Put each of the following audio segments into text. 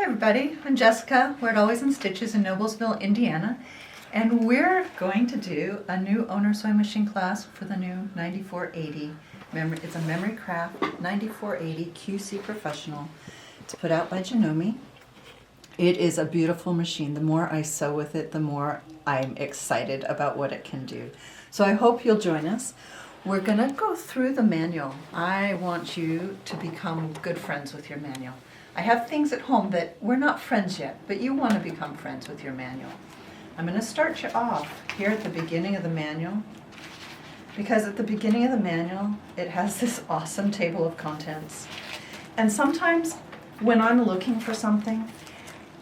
Hi everybody, I'm Jessica. We're at Always in Stitches in Noblesville, Indiana, and we're going to do a new owner sewing machine class for the new 9480. It's a Memory Craft 9480 QC Professional. It's put out by Janome. It is a beautiful machine. The more I sew with it, the more I'm excited about what it can do. So I hope you'll join us. We're going to go through the manual. I want you to become good friends with your manual. I have things at home that we're not friends yet, but you want to become friends with your manual. I'm going to start you off here at the beginning of the manual, because at the beginning of the manual it has this awesome table of contents. And sometimes when I'm looking for something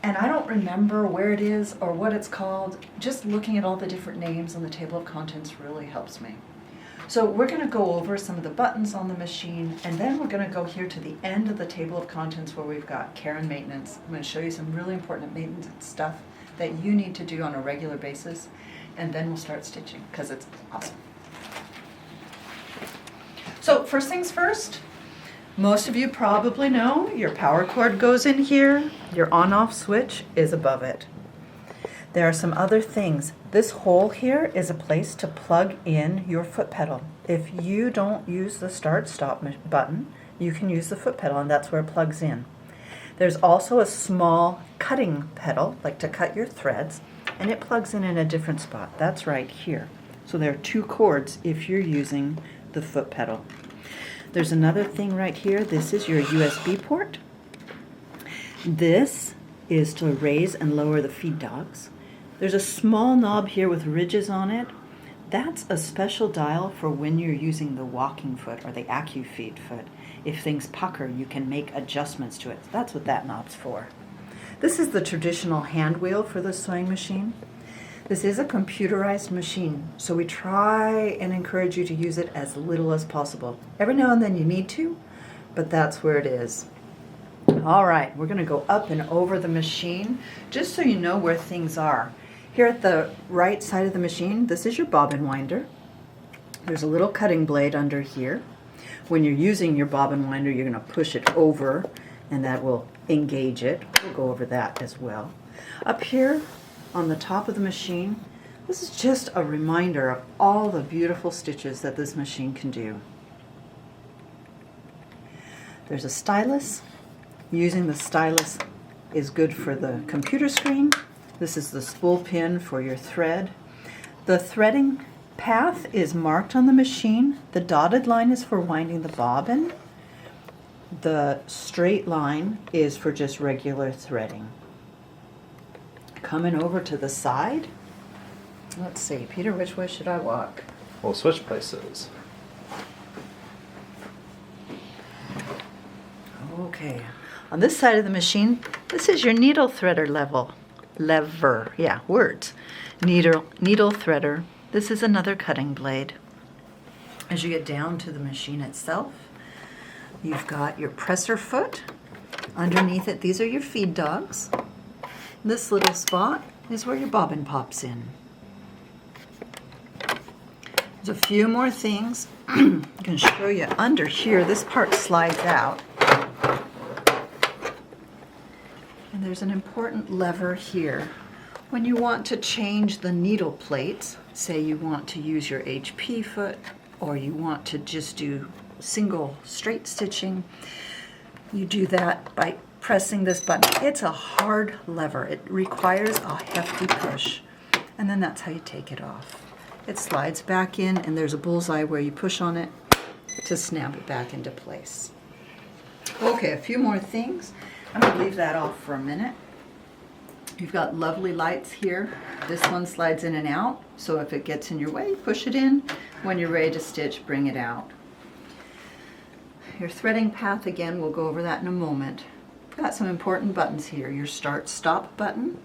and I don't remember where it is or what it's called, just looking at all the different names on the table of contents really helps me. So we're going to go over some of the buttons on the machine, and then we're going to go here to the end of the table of contents where we've got care and maintenance. I'm going to show you some really important maintenance stuff that you need to do on a regular basis, and then we'll start stitching because it's awesome. So first things first, most of you probably know your power cord goes in here, your on-off switch is above it. There are some other things. This hole here is a place to plug in your foot pedal. If you don't use the start-stop button, you can use the foot pedal, and that's where it plugs in. There's also a small cutting pedal, like to cut your threads, and it plugs in a different spot. That's right here. So there are two cords if you're using the foot pedal. There's another thing right here. This is your USB port. This is to raise and lower the feed dogs. There's a small knob here with ridges on it. That's a special dial for when you're using the walking foot or the AccuFeed foot. If things pucker, you can make adjustments to it. That's what that knob's for. This is the traditional hand wheel for the sewing machine. This is a computerized machine, so we try and encourage you to use it as little as possible. Every now and then you need to, but that's where it is. All right, we're going to go up and over the machine just so you know where things are. Here at the right side of the machine, this is your bobbin winder. There's a little cutting blade under here. When you're using your bobbin winder, you're going to push it over and that will engage it. We'll go over that as well. Up here on the top of the machine, this is just a reminder of all the beautiful stitches that this machine can do. There's a stylus. Using the stylus is good for the computer screen. This is the spool pin for your thread. The threading path is marked on the machine. The dotted line is for winding the bobbin. The straight line is for just regular threading. Coming over to the side. Let's see, Peter, which way should I walk? We'll switch places. Okay. On this side of the machine, this is your needle threader lever. Yeah, words. Needle threader. This is another cutting blade. As you get down to the machine itself, you've got your presser foot. Underneath it, these are your feed dogs. This little spot is where your bobbin pops in. There's a few more things I can show you under here. This part slides out. And there's an important lever here. When you want to change the needle plates, say you want to use your HP foot or you want to just do single straight stitching, you do that by pressing this button. It's a hard lever. It requires a hefty push. And then that's how you take it off. It slides back in and there's a bullseye where you push on it to snap it back into place. Okay, a few more things. I'm going to leave that off for a minute. You've got lovely lights here. This one slides in and out, so if it gets in your way, push it in. When you're ready to stitch, bring it out. Your threading path, again, we'll go over that in a moment. Got some important buttons here. Your start-stop button.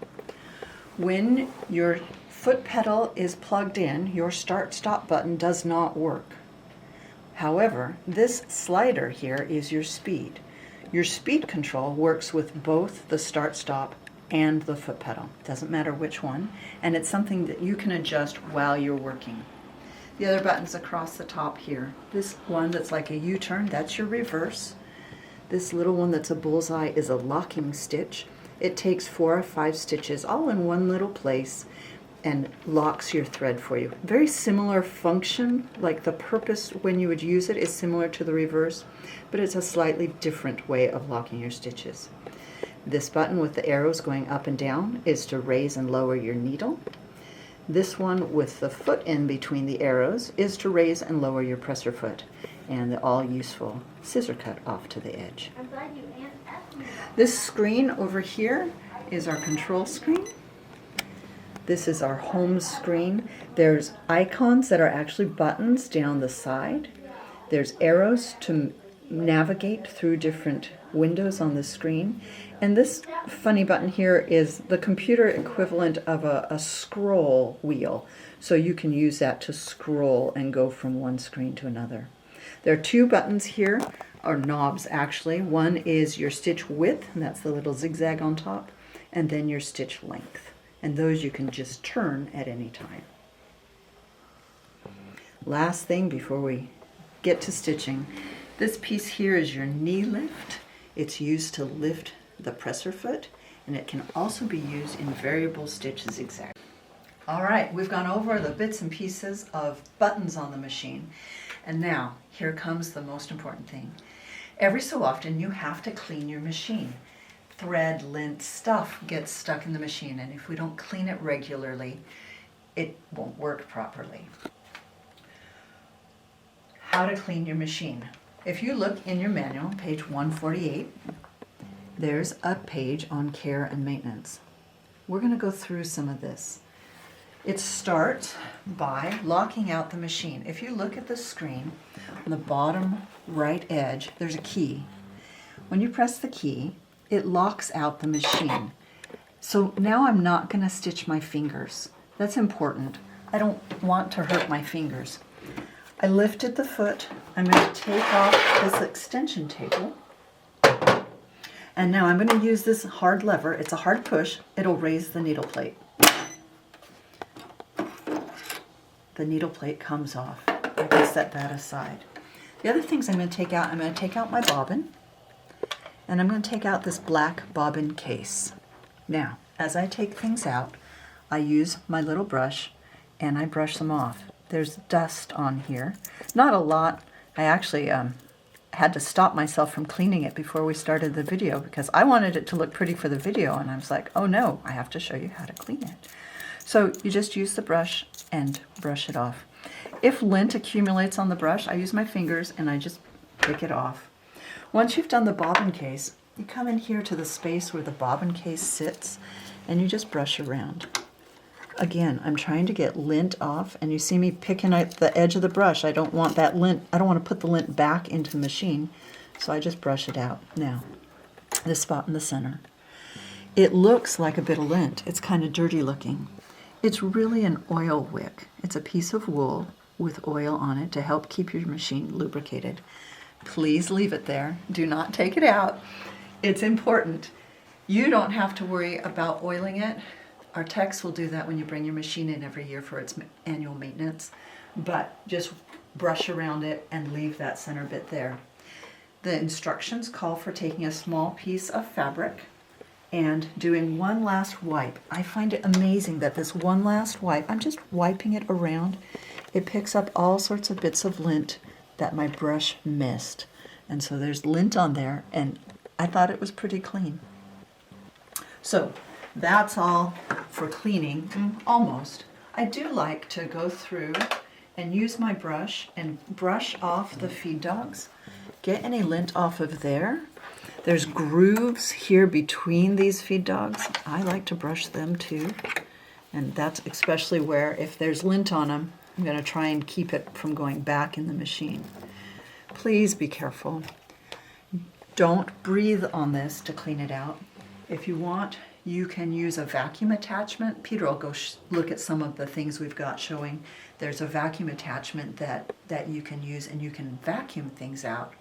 When your foot pedal is plugged in, your start-stop button does not work. However, this slider here is your speed. Your speed control works with both the start-stop and the foot pedal. Doesn't matter which one, and it's something that you can adjust while you're working. The other buttons across the top here. This one that's like a U-turn, that's your reverse. This little one that's a bullseye is a locking stitch. It takes 4 or 5 stitches all in one little place and locks your thread for you. Very similar function, like the purpose when you would use it is similar to the reverse, but it's a slightly different way of locking your stitches. This button with the arrows going up and down is to raise and lower your needle. This one with the foot in between the arrows is to raise and lower your presser foot, and the all useful scissor cut off to the edge. I'm glad you asked me that. This screen over here is our control screen. This is our home screen. There's icons that are actually buttons down the side. There's arrows to navigate through different windows on the screen. And this funny button here is the computer equivalent of a scroll wheel. So you can use that to scroll and go from one screen to another. There are 2 buttons here, or knobs actually. One is your stitch width, and that's the little zigzag on top, and then your stitch length. And those you can just turn at any time. Last thing before we get to stitching, this piece here is your knee lift. It's used to lift the presser foot, and it can also be used in variable stitch zigzag. All right, we've gone over the bits and pieces of buttons on the machine, and now here comes the most important thing. Every so often you have to clean your machine. Thread, lint, stuff gets stuck in the machine, and if we don't clean it regularly, it won't work properly. How to clean your machine. If you look in your manual, page 148, there's a page on care and maintenance. We're going to go through some of this. It starts by locking out the machine. If you look at the screen, on the bottom right edge, there's a key. When you press the key, it locks out the machine. So now I'm not going to stitch my fingers. That's important. I don't want to hurt my fingers. I lifted the foot. I'm going to take off this extension table. And now I'm going to use this hard lever. It's a hard push. It'll raise the needle plate. The needle plate comes off. I can set that aside. The other things I'm going to take out my bobbin. And I'm going to take out this black bobbin case. Now, as I take things out, I use my little brush and I brush them off. There's dust on here. Not a lot. I actually had to stop myself from cleaning it before we started the video because I wanted it to look pretty for the video, and I was like, oh no, I have to show you how to clean it. So you just use the brush and brush it off. If lint accumulates on the brush, I use my fingers and I just pick it off. Once you've done the bobbin case, you come in here to the space where the bobbin case sits and you just brush around. Again, I'm trying to get lint off, and you see me picking out the edge of the brush. I don't want that lint, I don't want to put the lint back into the machine, so I just brush it out. Now, this spot in the center. It looks like a bit of lint. It's kind of dirty looking. It's really an oil wick. It's a piece of wool with oil on it to help keep your machine lubricated. Please leave it there. Do not take it out. It's important. You don't have to worry about oiling it. Our techs will do that when you bring your machine in every year for its annual maintenance, but just brush around it and leave that center bit there. The instructions call for taking a small piece of fabric and doing one last wipe. I find it amazing that this one last wipe, I'm just wiping it around. It picks up all sorts of bits of lint that my brush missed. And so there's lint on there, and I thought it was pretty clean. So that's all for cleaning, almost. I do like to go through and use my brush and brush off the feed dogs. Get any lint off of there. There's grooves here between these feed dogs. I like to brush them too. And that's especially where if there's lint on them, I'm going to try and keep it from going back in the machine. Please be careful. Don't breathe on this to clean it out. If you want, you can use a vacuum attachment. Peter will go look at some of the things we've got showing. There's a vacuum attachment that you can use, and you can vacuum things out.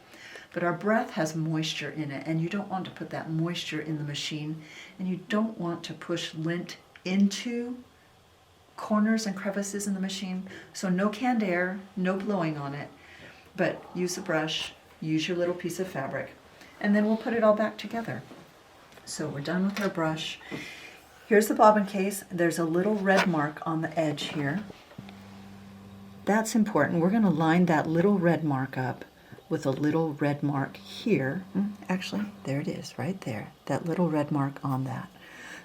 But our breath has moisture in it, and you don't want to put that moisture in the machine, and you don't want to push lint into corners and crevices in the machine. So no canned air, no blowing on it, but use a brush, use your little piece of fabric, and then we'll put it all back together. So we're done with our brush. Here's the bobbin case. There's a little red mark on the edge here. That's important. We're going to line that little red mark up with a little red mark here. Actually, there it is, right there. That little red mark on that.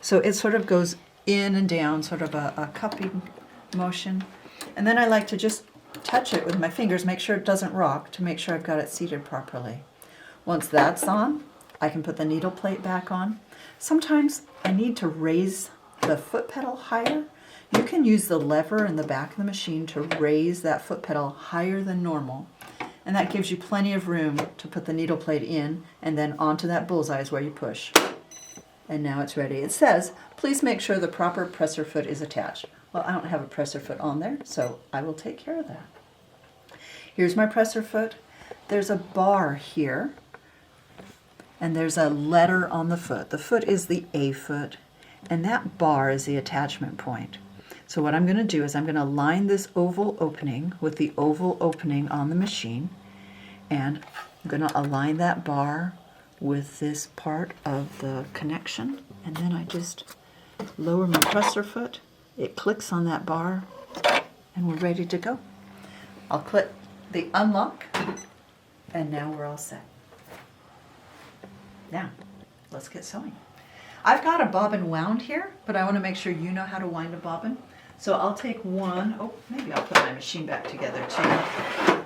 So it sort of goes in and down, sort of a cupping motion. And then I like to just touch it with my fingers, make sure it doesn't rock, to make sure I've got it seated properly. Once that's on, I can put the needle plate back on. Sometimes I need to raise the foot pedal higher. You can use the lever in the back of the machine to raise that foot pedal higher than normal. And that gives you plenty of room to put the needle plate in, and then onto that bullseye is where you push. And now it's ready. It says, please make sure the proper presser foot is attached. Well, I don't have a presser foot on there, so I will take care of that. Here's my presser foot. There's a bar here, and there's a letter on the foot. The foot is the A foot, and that bar is the attachment point. So what I'm going to do is I'm going to line this oval opening with the oval opening on the machine, and I'm going to align that bar with this part of the connection, and then I just lower my presser foot. It clicks on that bar, and we're ready to go. I'll click the unlock, and now we're all set. Now, let's get sewing. I've got a bobbin wound here, but I want to make sure you know how to wind a bobbin. So I'll take one. Oh, maybe I'll put my machine back together too.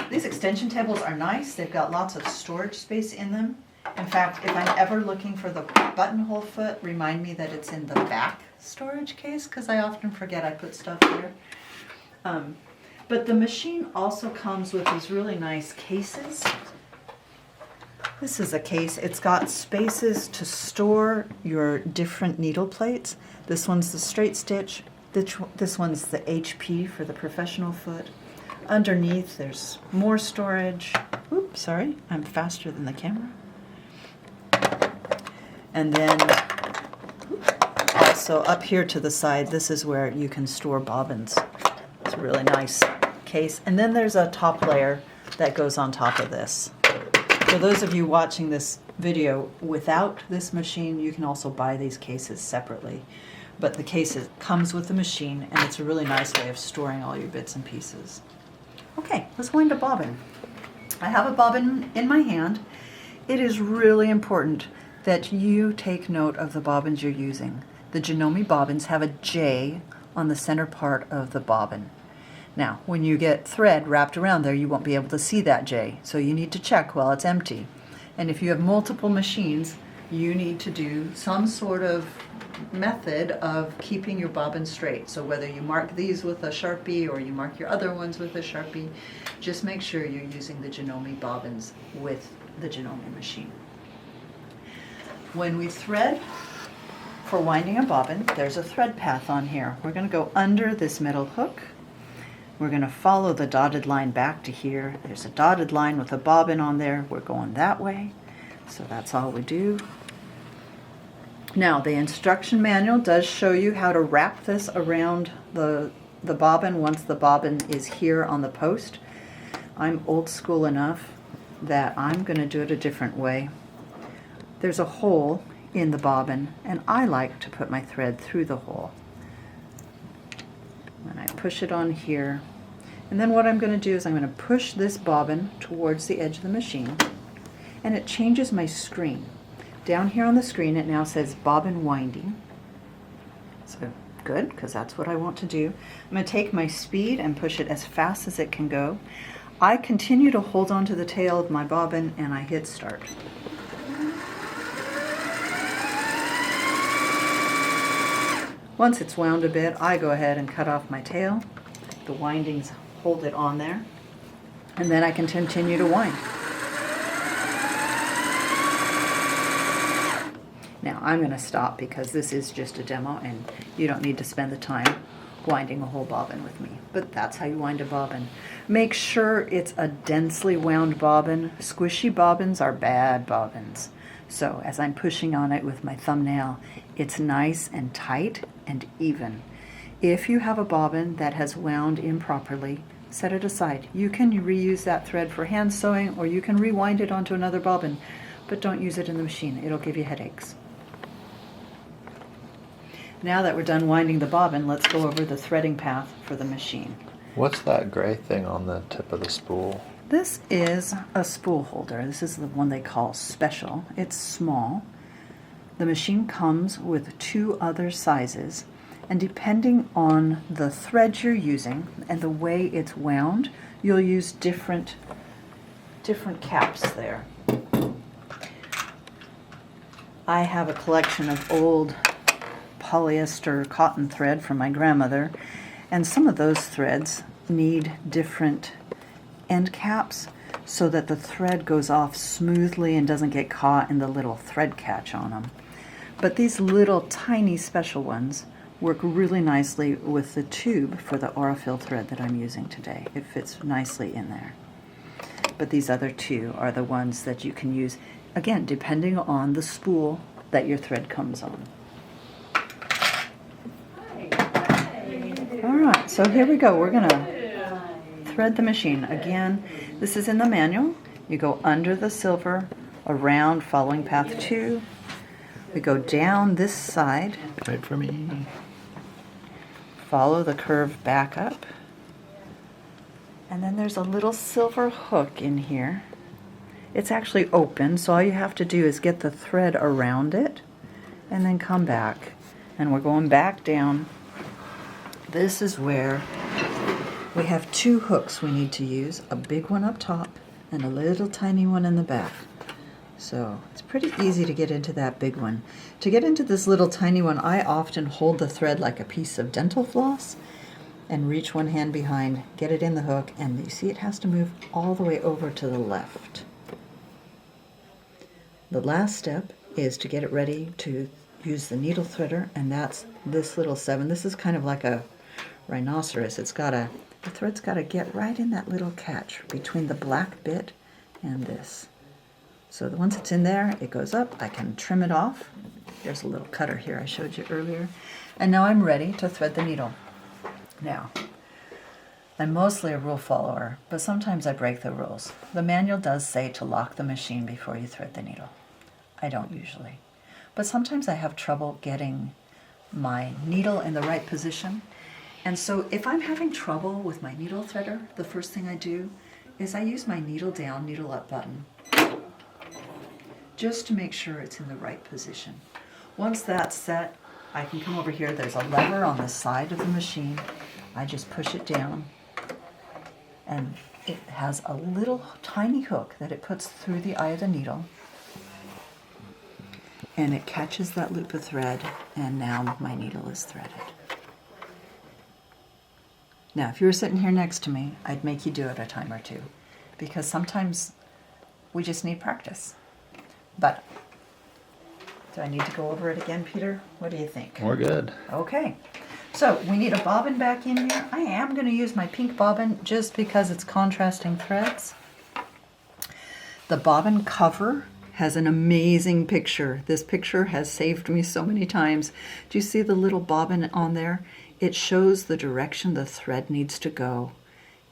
These extension tables are nice. They've got lots of storage space in them. In fact, if I'm ever looking for the buttonhole foot, remind me that it's in the back storage case, because I often forget I put stuff here. But the machine also comes with these really nice cases. This is a case. It's got spaces to store your different needle plates. This one's the straight stitch. This one's the HP for the professional foot. Underneath, there's more storage. Oops, sorry, I'm faster than the camera. And then also up here to the side, this is where you can store bobbins. It's a really nice case. And then there's a top layer that goes on top of this. For those of you watching this video without this machine, you can also buy these cases separately. But the case comes with the machine, and it's a really nice way of storing all your bits and pieces. Okay, let's wind a bobbin. I have a bobbin in my hand. It is really important that you take note of the bobbins you're using. The Janome bobbins have a J on the center part of the bobbin. Now, when you get thread wrapped around there, you won't be able to see that J, so you need to check while it's empty. And if you have multiple machines, you need to do some sort of method of keeping your bobbin straight. So whether you mark these with a Sharpie or you mark your other ones with a Sharpie, just make sure you're using the Janome bobbins with the Janome machine. When we thread for winding a bobbin, there's a thread path on here. We're going to go under this middle hook. We're going to follow the dotted line back to here. There's a dotted line with a bobbin on there. We're going that way. So that's all we do. Now, the instruction manual does show you how to wrap this around the bobbin once the bobbin is here on the post. I'm old school enough that I'm going to do it a different way. There's a hole in the bobbin, and I like to put my thread through the hole. And I push it on here. And then what I'm going to do is I'm going to push this bobbin towards the edge of the machine, and it changes my screen. Down here on the screen it now says bobbin winding. So good, because that's what I want to do. I'm going to take my speed and push it as fast as it can go. I continue to hold on to the tail of my bobbin, and I hit start. Once it's wound a bit, I go ahead and cut off my tail. The windings hold it on there, and then I can continue to wind. Now I'm going to stop because this is just a demo and you don't need to spend the time winding a whole bobbin with me. But that's how you wind a bobbin. Make sure it's a densely wound bobbin. Squishy bobbins are bad bobbins. So as I'm pushing on it with my thumbnail, it's nice and tight and even. If you have a bobbin that has wound improperly, set it aside. You can reuse that thread for hand sewing, or you can rewind it onto another bobbin. but don't use it in the machine. It'll give you headaches. Now that we're done winding the bobbin, let's go over the threading path for the machine. What's that gray thing on the tip of the spool? This is a spool holder. This is the one they call special. It's small. The machine comes with 2 other sizes, and depending on the thread you're using and the way it's wound, you'll use different caps there. I have a collection of old polyester cotton thread from my grandmother, and some of those threads need different end caps so that the thread goes off smoothly and doesn't get caught in the little thread catch on them. But these little tiny special ones work really nicely with the tube for the Aurifil thread that I'm using today. It fits nicely in there. But these other 2 are the ones that you can use, again, depending on the spool that your thread comes on. All right, so here we go. We're gonna thread the machine. Again, this is in the manual. You go under the silver, around, following path 2. We go down this side. Wait for me. Follow the curve back up. And then there's a little silver hook in here. It's actually open, so all you have to do is get the thread around it and then come back. And we're going back down. This is where we have 2 hooks we need to use, a big one up top and a little tiny one in the back. So it's pretty easy to get into that big one. To get into this little tiny one, I often hold the thread like a piece of dental floss and reach one hand behind, get it in the hook, and you see it has to move all the way over to the left. The last step is to get it ready to use the needle threader, and that's this little 7. This is kind of like a rhinoceros. The thread's got to get right in that little catch between the black bit and this. So once it's in there, it goes up. I can trim it off. There's a little cutter here I showed you earlier. And now I'm ready to thread the needle. Now, I'm mostly a rule follower, but sometimes I break the rules. The manual does say to lock the machine before you thread the needle. I don't usually. But sometimes I have trouble getting my needle in the right position. And so if I'm having trouble with my needle threader, the first thing I do is I use my needle down, needle up button, just to make sure it's in the right position. Once that's set, I can come over here. There's a lever on the side of the machine. I just push it down, and it has a little tiny hook that it puts through the eye of the needle, and it catches that loop of thread, and now my needle is threaded. Now, if you were sitting here next to me, I'd make you do it a time or 2, because sometimes we just need practice. But do I need to go over it again, Peter? What do you think? We're good. Okay. So we need a bobbin back in here. I am going to use my pink bobbin just because it's contrasting threads. The bobbin cover has an amazing picture. This picture has saved me so many times. Do you see the little bobbin on there? It shows the direction the thread needs to go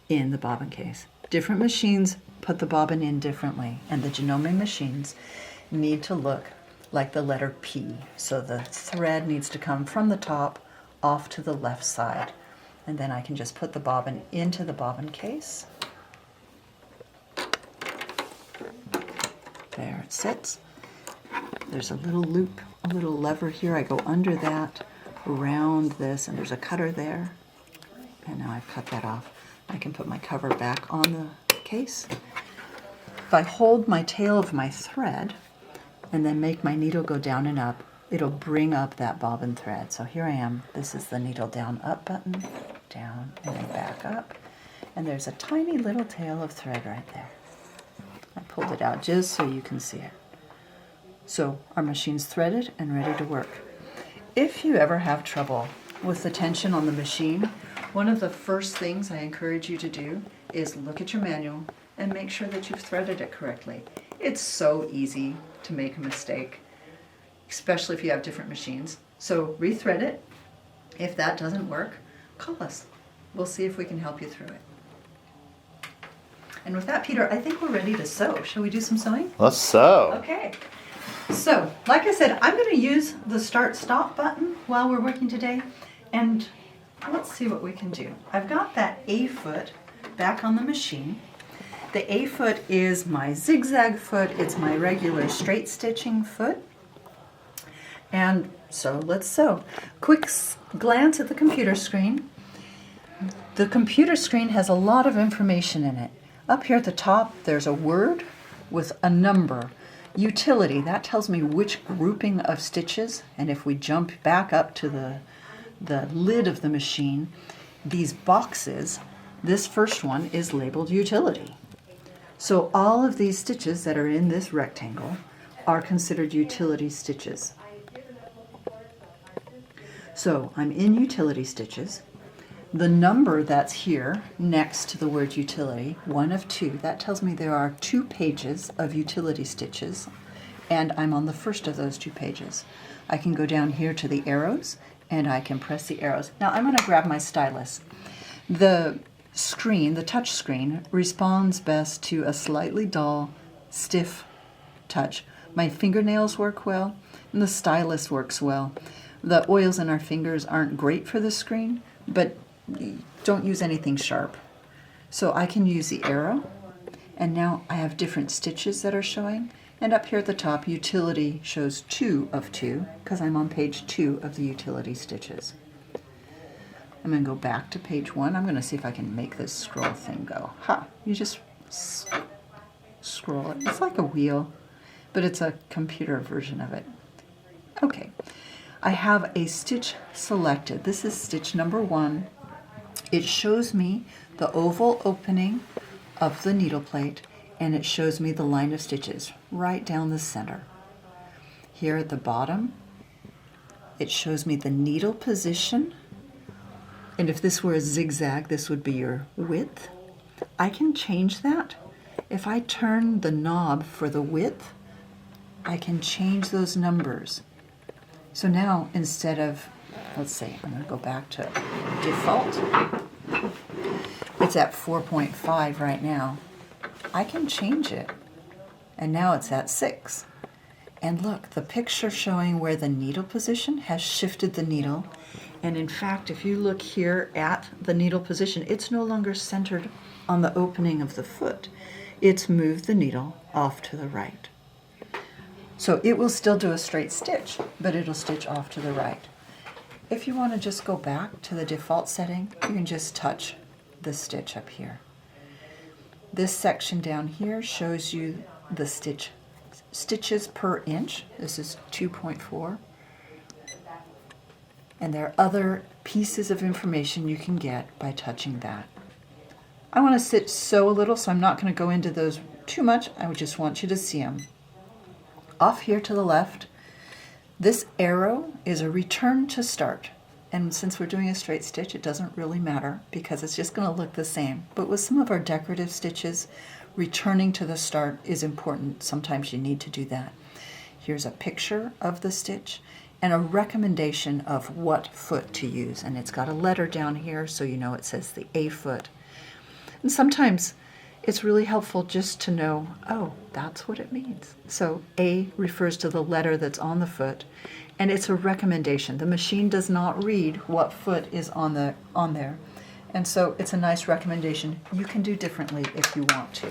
in the bobbin case. Different machines put the bobbin in differently, and the Janome machines need to look like the letter P. So the thread needs to come from the top off to the left side. And then I can just put the bobbin into the bobbin case. There it sits. There's a little loop, a little lever here. I go under that, around this, and there's a cutter there. And now I've cut that off. I can put my cover back on the case. If I hold my tail of my thread and then make my needle go down and up, it'll bring up that bobbin thread. So here I am. This is the needle down up button, down and then back up. And there's a tiny little tail of thread right there. I pulled it out just so you can see it. So our machine's threaded and ready to work. If you ever have trouble with the tension on the machine, one of the first things I encourage you to do is look at your manual and make sure that you've threaded it correctly. It's so easy to make a mistake, especially if you have different machines. So rethread it. If that doesn't work, call us. We'll see if we can help you through it. And with that, Peter, I think we're ready to sew. Shall we do some sewing? Let's sew. Okay. So, like I said, I'm going to use the start-stop button while we're working today. And let's see what we can do. I've got that A foot back on the machine. The A foot is my zigzag foot. It's my regular straight stitching foot. And so let's sew. Quick glance at the computer screen. The computer screen has a lot of information in it. Up here at the top, there's a word with a number. Utility, that tells me which grouping of stitches. And if we jump back up to the lid of the machine, these boxes, this first one is labeled utility. So all of these stitches that are in this rectangle are considered utility stitches. So I'm in utility stitches. The number that's here next to the word utility, 1 of 2, that tells me there are 2 pages of utility stitches, and I'm on the first of those 2 pages. I can go down here to the arrows, and I can press the arrows. Now I'm going to grab my stylus. The screen, the touch screen, responds best to a slightly dull, stiff touch. My fingernails work well, and the stylus works well. The oils in our fingers aren't great for the screen, but don't use anything sharp. So I can use the arrow, and now I have different stitches that are showing. And up here at the top, utility shows 2 of 2, because I'm on page 2 of the utility stitches. I'm going to go back to page 1. I'm going to see if I can make this scroll thing go. Ha! You just scroll it. It's like a wheel, but it's a computer version of it. Okay. I have a stitch selected. This is stitch number 1. It shows me the oval opening of the needle plate, and it shows me the line of stitches right down the center. Here at the bottom, it shows me the needle position, and if this were a zigzag, this would be your width. I can change that. If I turn the knob for the width, I can change those numbers. So now, instead of, let's see, I'm going to go back to default. It's at 4.5 right now. I can change it. And now it's at 6. And look, the picture showing where the needle position has shifted the needle. And in fact, if you look here at the needle position, it's no longer centered on the opening of the foot. It's moved the needle off to the right. So it will still do a straight stitch, but it'll stitch off to the right. If you want to just go back to the default setting, you can just touch the stitch up here. This section down here shows you the stitches per inch. This is 2.4. And there are other pieces of information you can get by touching that. I want to sew a little, so I'm not going to go into those too much. I just want you to see them. Off here to the left, this arrow is a return to start. And since we're doing a straight stitch, it doesn't really matter because it's just going to look the same. But with some of our decorative stitches, returning to the start is important. Sometimes you need to do that. Here's a picture of the stitch and a recommendation of what foot to use. And it's got a letter down here, so you know it says the A foot. And sometimes it's really helpful just to know, oh, that's what it means. So A refers to the letter that's on the foot, and it's a recommendation. The machine does not read what foot is on there. And so it's a nice recommendation. You can do differently if you want to.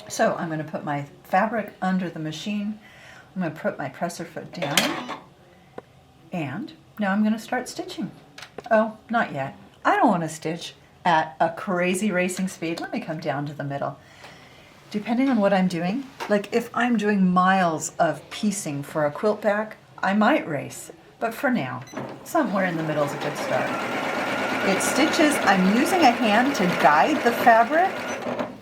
So I'm going to put my fabric under the machine. I'm going to put my presser foot down. And now I'm going to start stitching. Oh, not yet. I don't want to stitch at a crazy racing speed. Let me come down to the middle. Depending on what I'm doing, like if I'm doing miles of piecing for a quilt back, I might race. But for now, somewhere in the middle is a good start. It stitches, I'm using a hand to guide the fabric.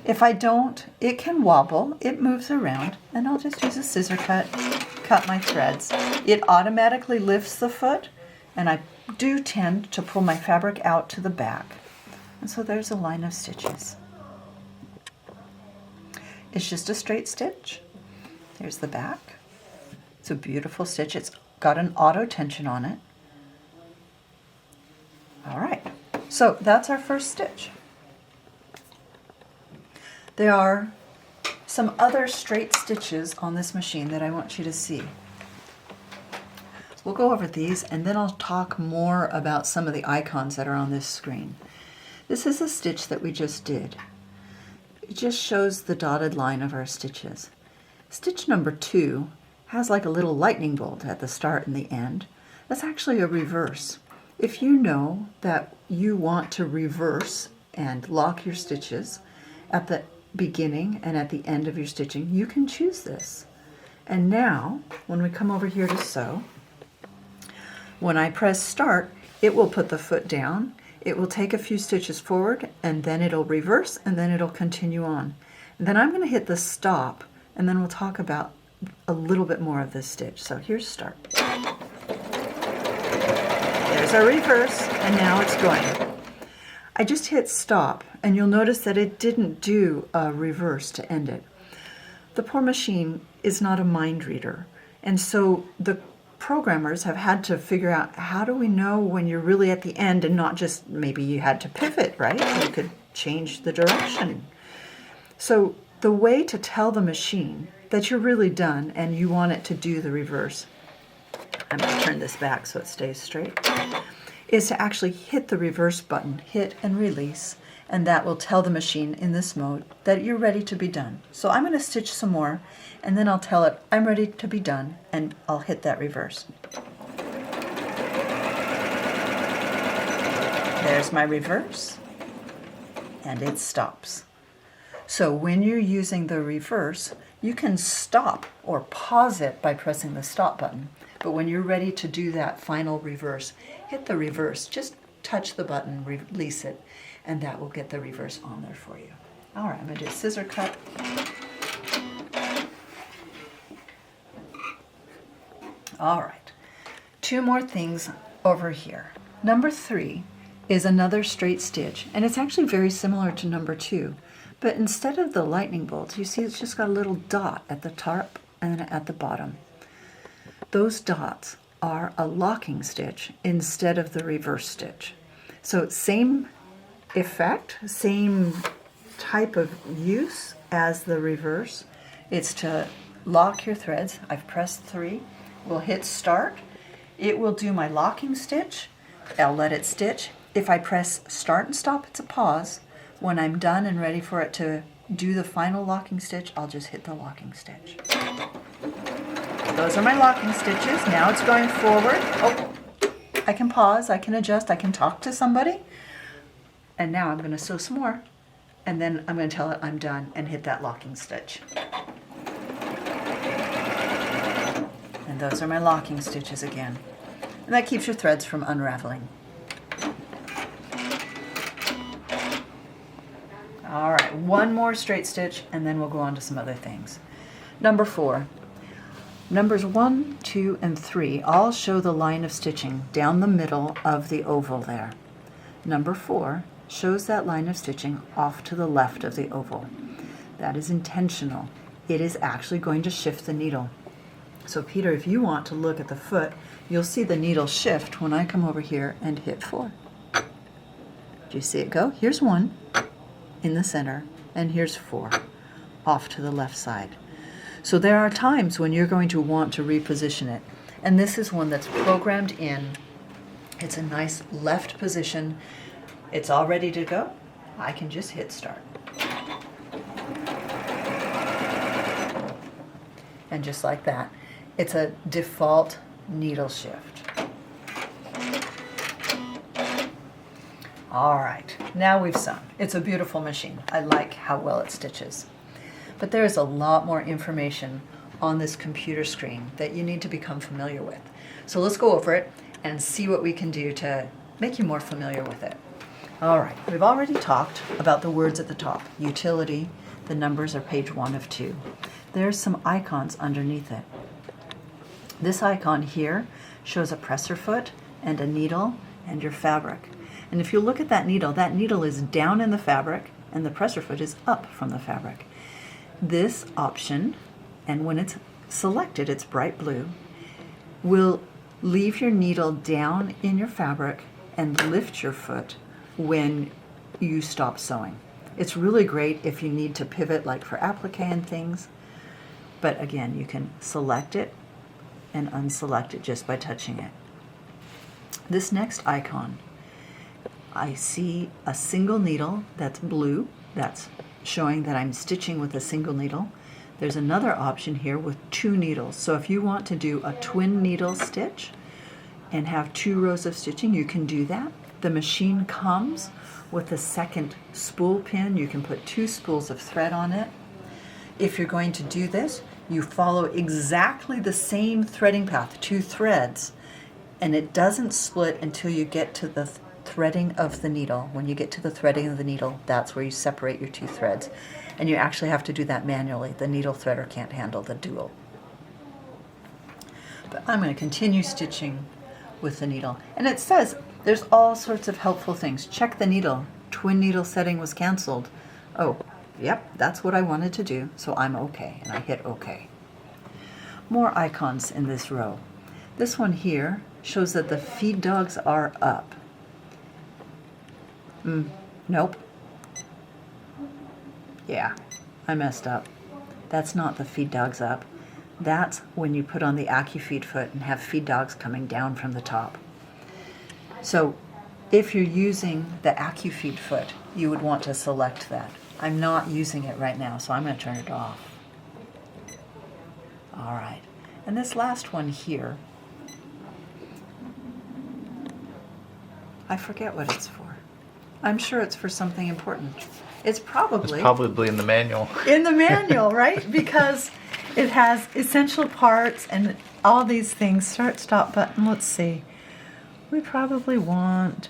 If I don't, it can wobble, it moves around, and I'll just use a scissor cut my threads. It automatically lifts the foot, and I do tend to pull my fabric out to the back. And so there's a line of stitches. It's just a straight stitch. Here's the back. It's a beautiful stitch. It's got an auto tension on it. All right, so that's our first stitch. There are some other straight stitches on this machine that I want you to see. We'll go over these and then I'll talk more about some of the icons that are on this screen. This is a stitch that we just did. It just shows the dotted line of our stitches. Stitch number 2 has like a little lightning bolt at the start and the end. That's actually a reverse. If you know that you want to reverse and lock your stitches at the beginning and at the end of your stitching, you can choose this. And now, when we come over here to sew, when I press start, it will put the foot down, it will take a few stitches forward, and then it'll reverse, and then it'll continue on. And then I'm going to hit the stop, and then we'll talk about a little bit more of this stitch. So here's start. There's our reverse, and now it's going. I just hit stop, and you'll notice that it didn't do a reverse to end it. The poor machine is not a mind reader, and so the programmers have had to figure out, how do we know when you're really at the end and not just, maybe you had to pivot, right? You could change the direction. So the way to tell the machine that you're really done and you want it to do the reverse, I'm going to turn this back so it stays straight, is to actually hit the reverse button, hit and release, and that will tell the machine in this mode that you're ready to be done. So I'm going to stitch some more, and then I'll tell it I'm ready to be done, and I'll hit that reverse. There's my reverse, and it stops. So when you're using the reverse, you can stop or pause it by pressing the stop button. But when you're ready to do that final reverse, hit the reverse. Just touch the button, release it, and that will get the reverse on there for you. All right, I'm going to do a scissor cut. All right, 2 more things over here. Number 3 is another straight stitch, and it's actually very similar to number 2, but instead of the lightning bolt, you see it's just got a little dot at the top and at the bottom. Those dots are a locking stitch instead of the reverse stitch. So same effect, same type of use as the reverse. It's to lock your threads. I've pressed 3. We'll hit start. It will do my locking stitch. I'll let it stitch. If I press start and stop, it's a pause. When I'm done and ready for it to do the final locking stitch, I'll just hit the locking stitch. Those are my locking stitches. Now it's going forward. Oh, I can pause, I can adjust, I can talk to somebody. And now I'm going to sew some more. And then I'm going to tell it I'm done and hit that locking stitch. And those are my locking stitches again. And that keeps your threads from unraveling. All right, 1 more straight stitch and then we'll go on to some other things. Number 4. Numbers 1, 2, and 3 all show the line of stitching down the middle of the oval there. Number 4 shows that line of stitching off to the left of the oval. That is intentional. It is actually going to shift the needle. So Peter, if you want to look at the foot, you'll see the needle shift when I come over here and hit 4. Do you see it go? Here's 1 in the center, and here's 4 off to the left side. So there are times when you're going to want to reposition it. And this is one that's programmed in. It's a nice left position. It's all ready to go. I can just hit start. And just like that, it's a default needle shift. All right, now we've sewn. It's a beautiful machine. I like how well it stitches. But there's a lot more information on this computer screen that you need to become familiar with. So let's go over it and see what we can do to make you more familiar with it. All right, we've already talked about the words at the top. Utility, the numbers are page 1 of 2. There's some icons underneath it. This icon here shows a presser foot and a needle and your fabric. And if you look at that needle is down in the fabric and the presser foot is up from the fabric. This option, and when it's selected, it's bright blue, will leave your needle down in your fabric and lift your foot when you stop sewing. It's really great if you need to pivot, like for applique and things. But again, you can select it and unselect it just by touching it. This next icon, I see a single needle that's blue. That's showing that I'm stitching with a single needle. There's another option here with 2 needles. So if you want to do a twin needle stitch and have 2 rows of stitching, you can do that. The machine comes with a second spool pin. You can put 2 spools of thread on it. If you're going to do this, you follow exactly the same threading path, 2 threads, and it doesn't split until you get to the threading of the needle. When you get to the threading of the needle, that's where you separate your 2 threads. And you actually have to do that manually. The needle threader can't handle the dual. But I'm going to continue stitching with the needle. And it says there's all sorts of helpful things. Check the needle. Twin needle setting was canceled. Oh, yep, that's what I wanted to do, so I'm okay. And I hit OK. More icons in this row. This one here shows that the feed dogs are up. Nope. Yeah, I messed up. That's not the feed dogs up. That's when you put on the AccuFeed foot and have feed dogs coming down from the top. So if you're using the AccuFeed foot, you would want to select that. I'm not using it right now, so I'm going to turn it off. All right. And this last one here, I forget what it's for. I'm sure it's for something important. It's probably in the manual. in the manual, right? Because it has essential parts and all these things. Start, stop button. Let's see. We probably want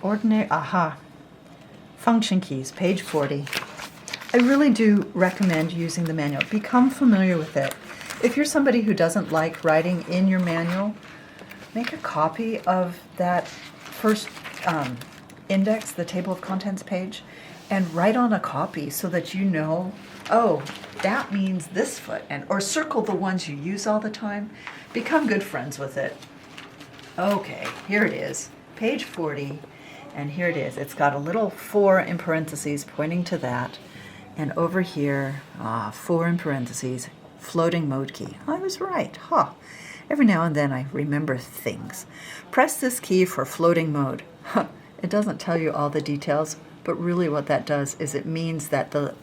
ordinary, function keys, page 40. I really do recommend using the manual. Become familiar with it. If you're somebody who doesn't like writing in your manual, make a copy of that first index, the table of contents page, and write on a copy so that you know, oh, that means this foot, and or circle the ones you use all the time. Become good friends with it. Okay, here it is, page 40, and here it is. It's got a little 4 in parentheses pointing to that, and over here, 4 in parentheses, floating mode key. I was right, huh? Every now and then I remember things. Press this key for floating mode. It doesn't tell you all the details, but really what that does is it means that the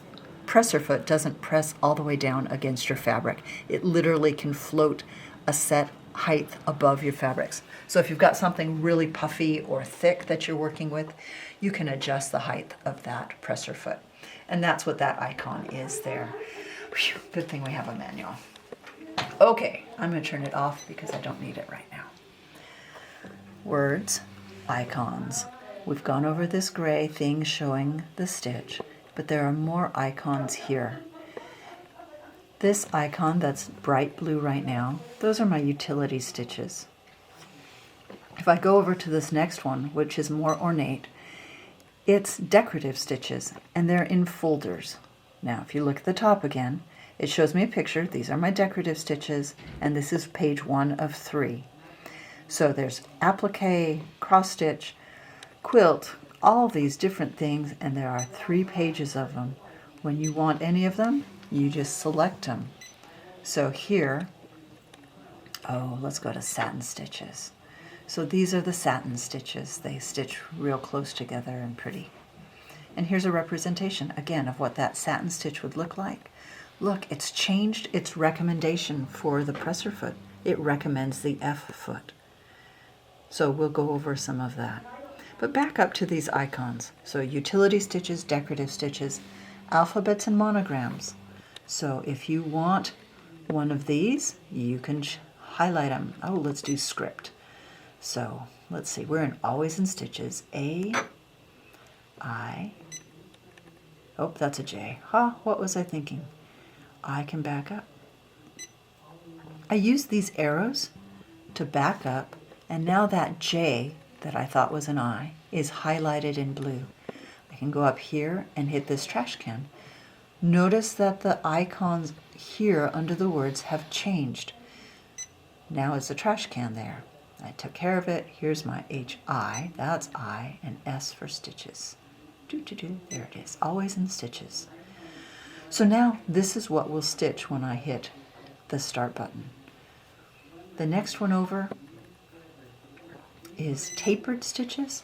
presser foot doesn't press all the way down against your fabric. It literally can float a set height above your fabrics. So if you've got something really puffy or thick that you're working with, you can adjust the height of that presser foot. And that's what that icon is there. Whew, good thing we have a manual. Okay, I'm going to turn it off because I don't need it right now. Words, icons. We've gone over this gray thing showing the stitch, but there are more icons here. This icon that's bright blue right now, those are my utility stitches. If I go over to this next one, which is more ornate, it's decorative stitches, and they're in folders. Now, if you look at the top again, it shows me a picture. These are my decorative stitches, and this is page 1 of 3. So there's applique, cross stitch, quilt, all these different things, and there are 3 pages of them. When you want any of them, you just select them. So here, let's go to satin stitches. So these are the satin stitches. They stitch real close together and pretty. And here's a representation, again, of what that satin stitch would look like. Look, it's changed its recommendation for the presser foot. It recommends the F foot. So we'll go over some of that. But back up to these icons. So utility stitches, decorative stitches, alphabets and monograms. So if you want one of these, you can highlight them. Oh, let's do script. So let's see, we're always in stitches. A, I, oh, that's a J. What was I thinking? I can back up. I use these arrows to back up, and now that J that I thought was an I is highlighted in blue. I can go up here and hit this trash can. Notice that the icons here under the words have changed. Now is the trash can there. I took care of it. Here's my HI, that's I, and S for stitches. There it is, always in stitches. So now this is what we'll stitch when I hit the start button. The next one over is tapered stitches.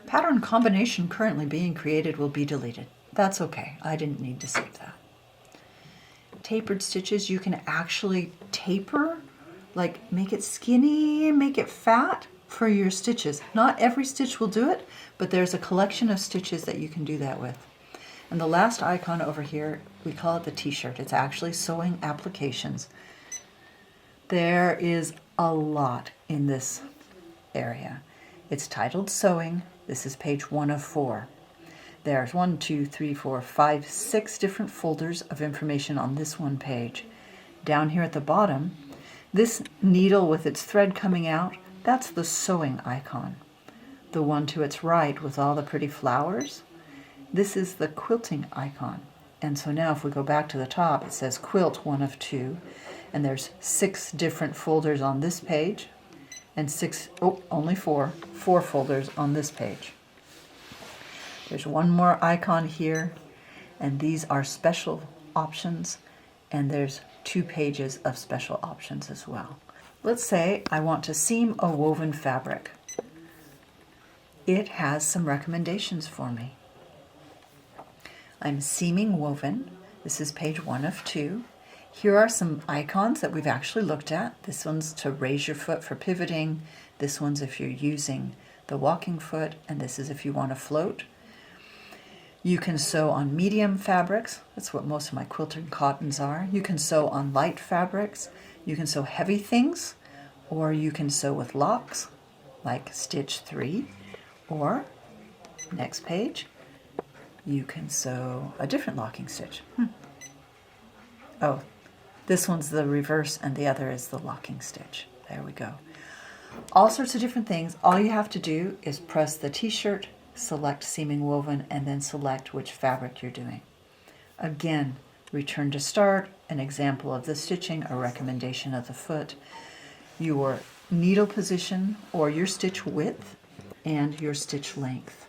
Pattern combination currently being created will be deleted. That's okay, I didn't need to save that. Tapered stitches, you can actually taper, like make it skinny, make it fat for your stitches. Not every stitch will do it, but there's a collection of stitches that you can do that with. And the last icon over here, we call it the t-shirt. It's actually sewing applications. There is a lot in this area. It's titled Sewing. This is page 1 of 4. There's 1, 2, 3, 4, 5, 6 different folders of information on this one page. Down here at the bottom, this needle with its thread coming out, that's the sewing icon. The one to its right with all the pretty flowers, this is the quilting icon. And so now if we go back to the top, it says quilt 1 of 2, and there's 6 different folders on this page, and only 4 folders on this page. There's one more icon here, and these are special options, and there's 2 pages of special options as well. Let's say I want to seam a woven fabric. It has some recommendations for me. I'm seaming woven. This is page 1 of 2. Here are some icons that we've actually looked at. This one's to raise your foot for pivoting. This one's if you're using the walking foot, and this is if you want to float. You can sew on medium fabrics. That's what most of my quilted cottons are. You can sew on light fabrics. You can sew heavy things, or you can sew with locks, like stitch 3, or next page, you can sew a different locking stitch. Oh, this one's the reverse and the other is the locking stitch. There we go. All sorts of different things. All you have to do is press the t-shirt, select seaming woven, and then select which fabric you're doing. Again, return to start, an example of the stitching, a recommendation of the foot, your needle position or your stitch width, and your stitch length.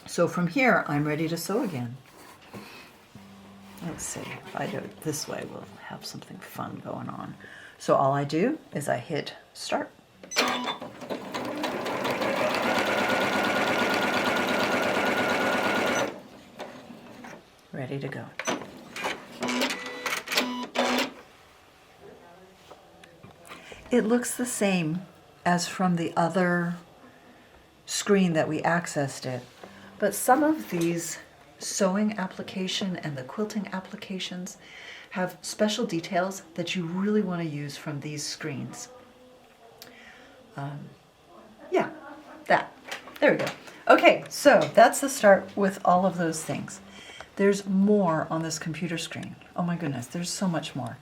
So from here, I'm ready to sew again. Let's see, if I do it this way, we'll have something fun going on. So all I do is I hit start. Ready to go. It looks the same as from the other screen that we accessed it, but some of these sewing application and the quilting applications have special details that you really want to use from these screens. Yeah, there we go. Okay, so that's the start with all of those things. There's more on this computer screen. Oh my goodness, there's so much more.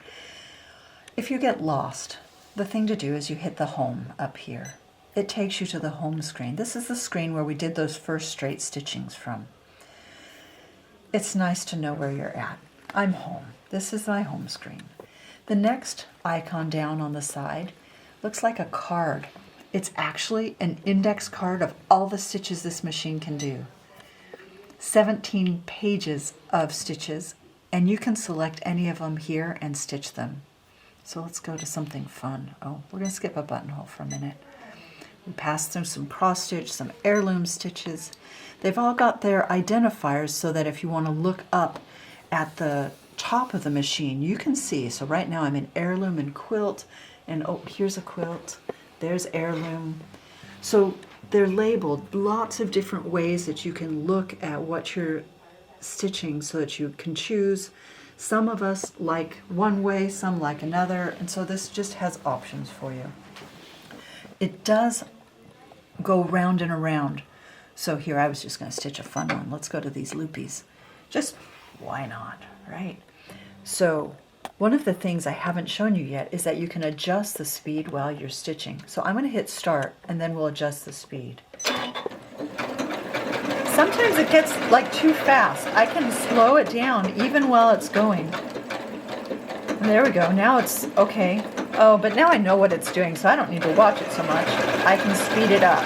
If you get lost, the thing to do is you hit the home up here. It takes you to the home screen. This is the screen where we did those first straight stitchings from. It's nice to know where you're at. I'm home. This is my home screen. The next icon down on the side looks like a card. It's actually an index card of all the stitches this machine can do. 17 pages of stitches, and you can select any of them here and stitch them. So let's go to something fun. Oh, we're going to skip a buttonhole for a minute. We passed through some cross stitch, some heirloom stitches. They've all got their identifiers so that if you want to look up at the top of the machine, you can see. So right now I'm in heirloom and quilt, and oh, here's a quilt, there's heirloom. So they're labeled lots of different ways that you can look at what you're stitching so that you can choose. Some of us like one way, some like another, and so this just has options for you. It does go round and around. So here I was just going to stitch a fun one. Let's go to these loopies. Just why not, right? So one of the things I haven't shown you yet is that you can adjust the speed while you're stitching. So I'm going to hit start and then we'll adjust the speed. Sometimes it gets like too fast. I can slow it down even while it's going. And there we go. Now it's okay. Oh, but now I know what it's doing, so I don't need to watch it so much. I can speed it up.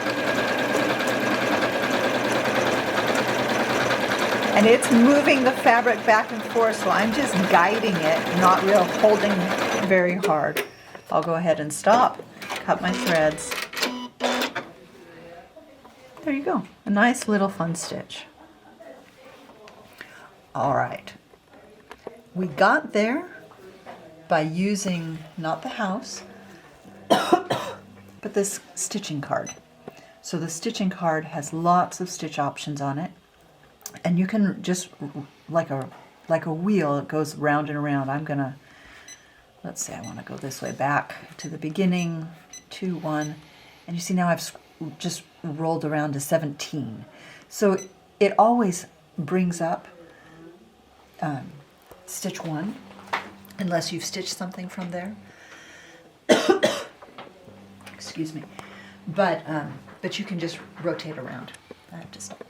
And it's moving the fabric back and forth, so I'm just guiding it, not real holding very hard. I'll go ahead and stop, cut my threads. There you go, a nice little fun stitch. All right, we got there by using not the house, but this stitching card. So the stitching card has lots of stitch options on it, and you can just, like a wheel, it goes round and around. I'm gonna, let's say I want to go this way, back to the beginning, 2, 1, and you see now I've just rolled around to 17. So it always brings up stitch 1, unless you've stitched something from there. Excuse me. But you can just rotate around. I have to stop.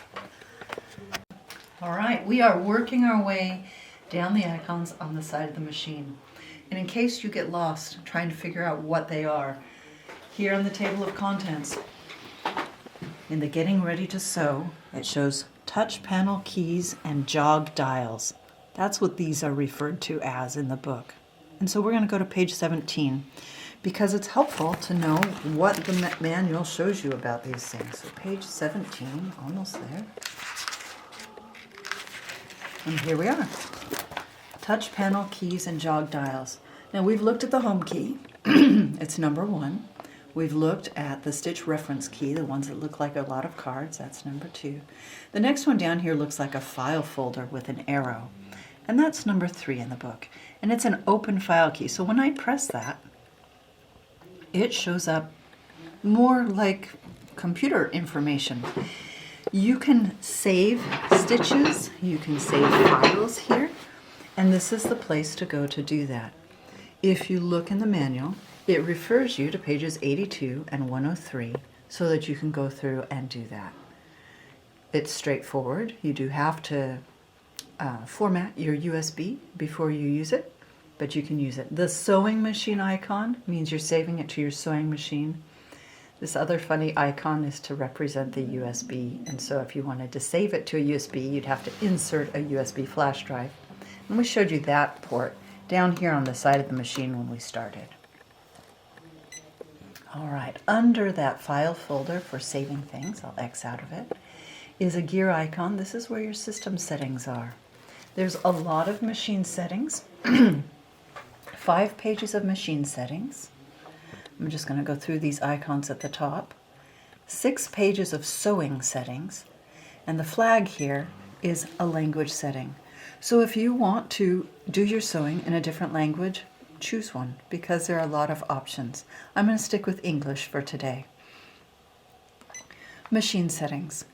All right, we are working our way down the icons on the side of the machine. And in case you get lost trying to figure out what they are, here on the table of contents, in the Getting Ready to Sew, it shows touch panel keys and jog dials. That's what these are referred to as in the book. And so we're going to go to page 17 because it's helpful to know what the manual shows you about these things. So page 17, almost there. And here we are. Touch panel keys and jog dials. Now we've looked at the home key. It's number 1. We've looked at the stitch reference key, the ones that look like a lot of cards. That's number 2. The next one down here looks like a file folder with an arrow. And that's number 3 in the book. And it's an open file key. So when I press that, it shows up more like computer information. You can save stitches, you can save files here, and this is the place to go to do that. If you look in the manual, it refers you to pages 82 and 103 so that you can go through and do that. It's straightforward. You do have to format your USB before you use it, but you can use it. The sewing machine icon means you're saving it to your sewing machine. This other funny icon is to represent the USB, and so if you wanted to save it to a USB, you'd have to insert a USB flash drive. And we showed you that port down here on the side of the machine when we started. All right, under that file folder for saving things, I'll X out of it, is a gear icon. This is where your system settings are. There's a lot of machine settings, 5 pages of machine settings. I'm just going to go through these icons at the top. 6 pages of sewing settings, and the flag here is a language setting. So if you want to do your sewing in a different language, choose one because there are a lot of options. I'm going to stick with English for today. Machine settings.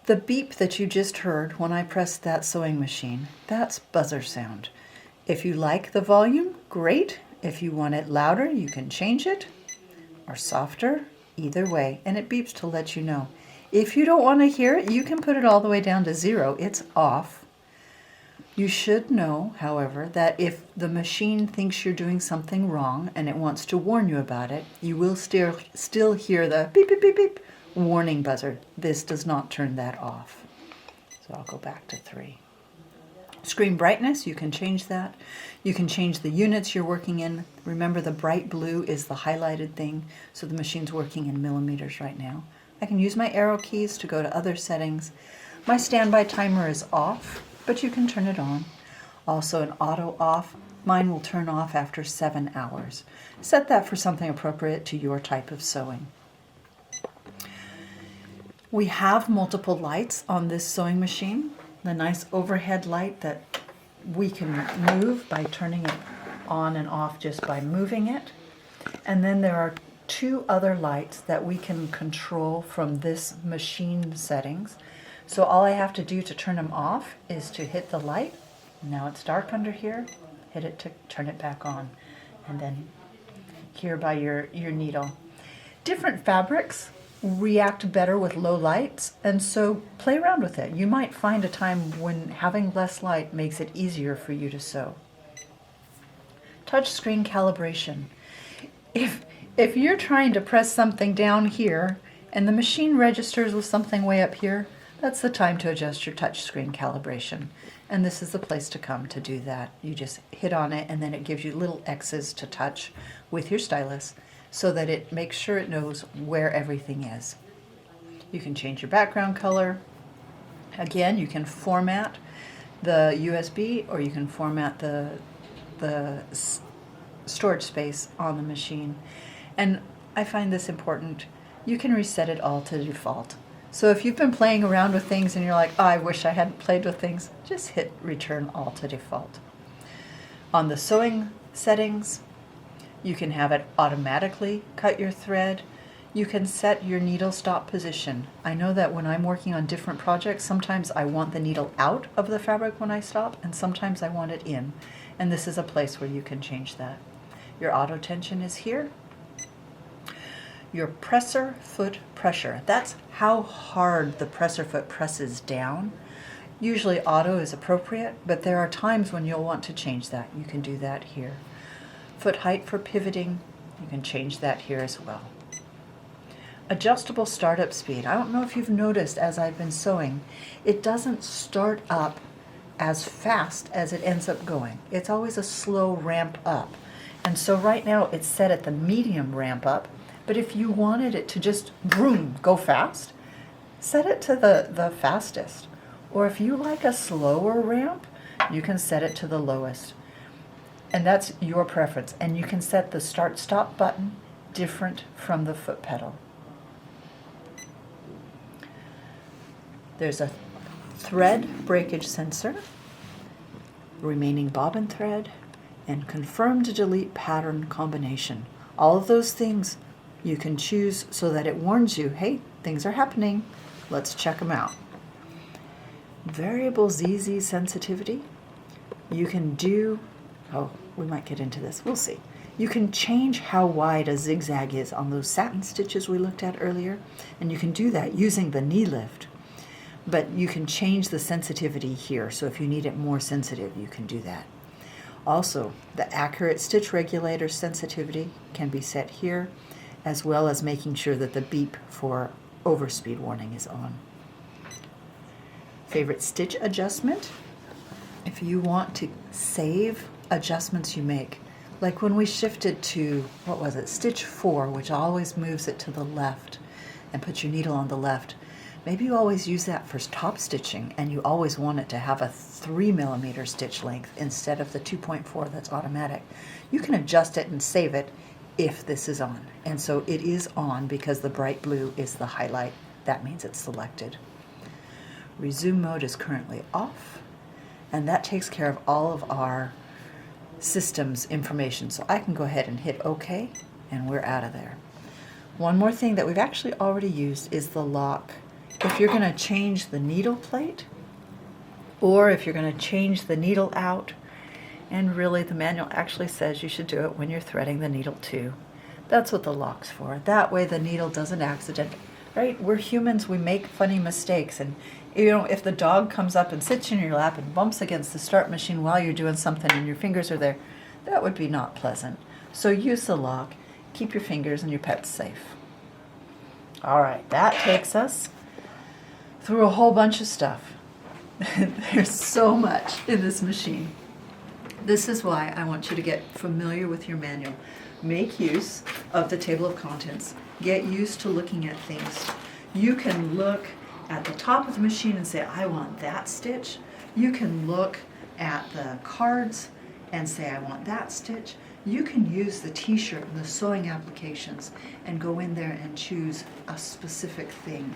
The beep that you just heard when I pressed that sewing machine, that's buzzer sound. If you like the volume, great. If you want it louder, you can change it, or softer, either way, and it beeps to let you know. If you don't want to hear it, you can put it all the way down to 0. It's off. You should know, however, that if the machine thinks you're doing something wrong and it wants to warn you about it, you will still hear the beep, beep, beep, beep warning buzzer. This does not turn that off. So I'll go back to 3. Screen brightness, you can change that. You can change the units you're working in. Remember, the bright blue is the highlighted thing, so the machine's working in millimeters right now. I can use my arrow keys to go to other settings. My standby timer is off, but you can turn it on. Also an auto off. Mine will turn off after 7 hours. Set that for something appropriate to your type of sewing. We have multiple lights on this sewing machine. The nice overhead light that we can move by turning it on and off just by moving it. And then there are 2 other lights that we can control from this machine settings. So all I have to do to turn them off is to hit the light. Now it's dark under here. Hit it to turn it back on. And then here by your needle. Different fabrics react better with low lights, and so play around with it. You might find a time when having less light makes it easier for you to sew. Touch screen calibration. If you're trying to press something down here and the machine registers with something way up here, that's the time to adjust your touchscreen calibration. And this is the place to come to do that. You just hit on it and then it gives you little X's to touch with your stylus so that it makes sure it knows where everything is. You can change your background color. Again, you can format the USB or you can format the storage space on the machine. And I find this important. You can reset it all to default. So if you've been playing around with things and you're like, oh, I wish I hadn't played with things, just hit return all to default. On the sewing settings, you can have it automatically cut your thread. You can set your needle stop position. I know that when I'm working on different projects, sometimes I want the needle out of the fabric when I stop, and sometimes I want it in. And this is a place where you can change that. Your auto tension is here. Your presser foot pressure. That's how hard the presser foot presses down. Usually auto is appropriate, but there are times when you'll want to change that. You can do that here. Foot height for pivoting, you can change that here as well. Adjustable startup speed. I don't know if you've noticed as I've been sewing, it doesn't start up as fast as it ends up going. It's always a slow ramp up. And so right now it's set at the medium ramp up, but if you wanted it to just boom, go fast, set it to the fastest. Or if you like a slower ramp, you can set it to the lowest. And that's your preference. And you can set the start-stop button different from the foot pedal. There's a thread breakage sensor, remaining bobbin thread, and confirm to delete pattern combination. All of those things you can choose so that it warns you, hey, things are happening, let's check them out. Variable ZZ sensitivity. You can do, oh, we might get into this, we'll see. You can change how wide a zigzag is on those satin stitches we looked at earlier, and you can do that using the knee lift. But you can change the sensitivity here, so if you need it more sensitive, you can do that. Also, the accurate stitch regulator sensitivity can be set here, as well as making sure that the beep for overspeed warning is on. Favorite stitch adjustment. If you want to save adjustments you make, like when we shifted to, what was it, stitch 4, which always moves it to the left and puts your needle on the left. Maybe you always use that for top stitching and you always want it to have a 3mm stitch length instead of the 2.4 that's automatic. You can adjust it and save it if this is on. And so it is on because the bright blue is the highlight. That means it's selected. Resume mode is currently off, and that takes care of all of our systems information. So I can go ahead and hit OK, and we're out of there. One more thing that we've actually already used is the lock. If you're going to change the needle plate, or if you're going to change the needle out, and really the manual actually says you should do it when you're threading the needle too. That's what the lock's for. That way the needle doesn't accident. Right? We're humans, we make funny mistakes, and you know, if the dog comes up and sits in your lap and bumps against the start machine while you're doing something and your fingers are there, that would be not pleasant. So use the lock, keep your fingers and your pets safe. All right, that takes us through a whole bunch of stuff. There's so much in this machine. This is why I want you to get familiar with your manual. Make use of the table of contents. Get used to looking at things. You can look at the top of the machine and say, I want that stitch. You can look at the cards and say, I want that stitch. You can use the t-shirt and the sewing applications and go in there and choose a specific thing.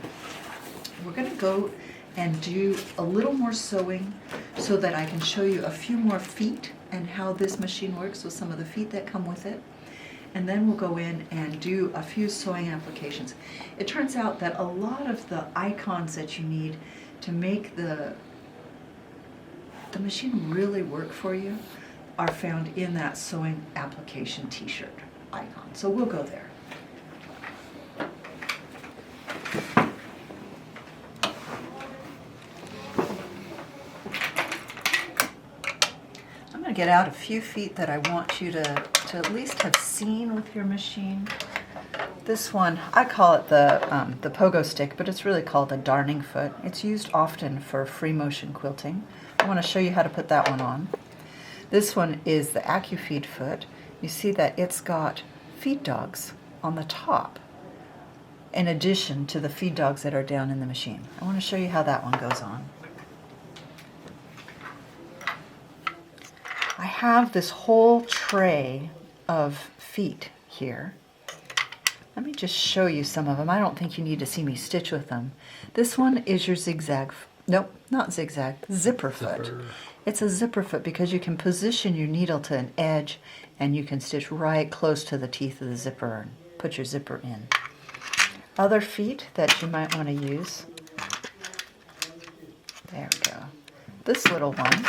We're going to go and do a little more sewing so that I can show you a few more feet and how this machine works with some of the feet that come with it. And then we'll go in and do a few sewing applications. It turns out that a lot of the icons that you need to make the machine really work for you are found in that sewing application t-shirt icon. So we'll go there. I'm going to get out a few feet that I want you to at least have seen with your machine. This one, I call it the pogo stick, but it's really called a darning foot. It's used often for free motion quilting. I want to show you how to put that one on. This one is the AccuFeed foot. You see that it's got feed dogs on the top, in addition to the feed dogs that are down in the machine. I want to show you how that one goes on. I have this whole tray of feet here. Let me just show you some of them. I don't think you need to see me stitch with them. This one is your zigzag, nope, not zigzag, zipper foot. It's a zipper foot because you can position your needle to an edge and you can stitch right close to the teeth of the zipper and put your zipper in. Other feet that you might want to use. There we go. This little one.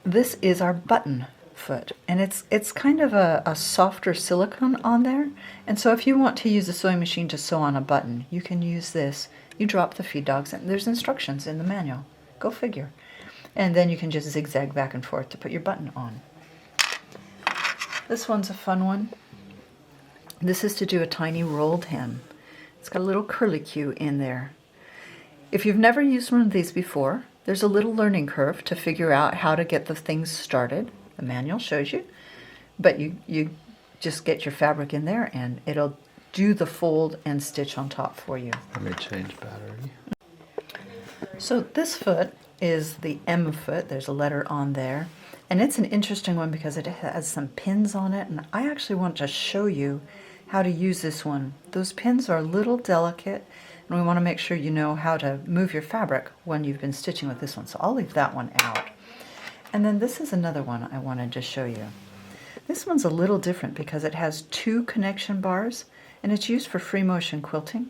This is our button foot, and it's kind of a softer silicone on there, and so if you want to use a sewing machine to sew on a button, you can use this. You drop the feed dogs, and there's instructions in the manual. Go figure. And then you can just zigzag back and forth to put your button on. This one's a fun one. This is to do a tiny rolled hem. It's got a little curlicue in there. If you've never used one of these before, there's a little learning curve to figure out how to get the things started. The manual shows you, but you just get your fabric in there and it'll do the fold and stitch on top for you. Let me change battery. So this foot is the M foot. There's a letter on there. And it's an interesting one because it has some pins on it. And I actually want to show you how to use this one. Those pins are a little delicate. And we want to make sure you know how to move your fabric when you've been stitching with this one. So I'll leave that one out. And then this is another one I wanted to show you. This one's a little different because it has 2 connection bars and it's used for free motion quilting.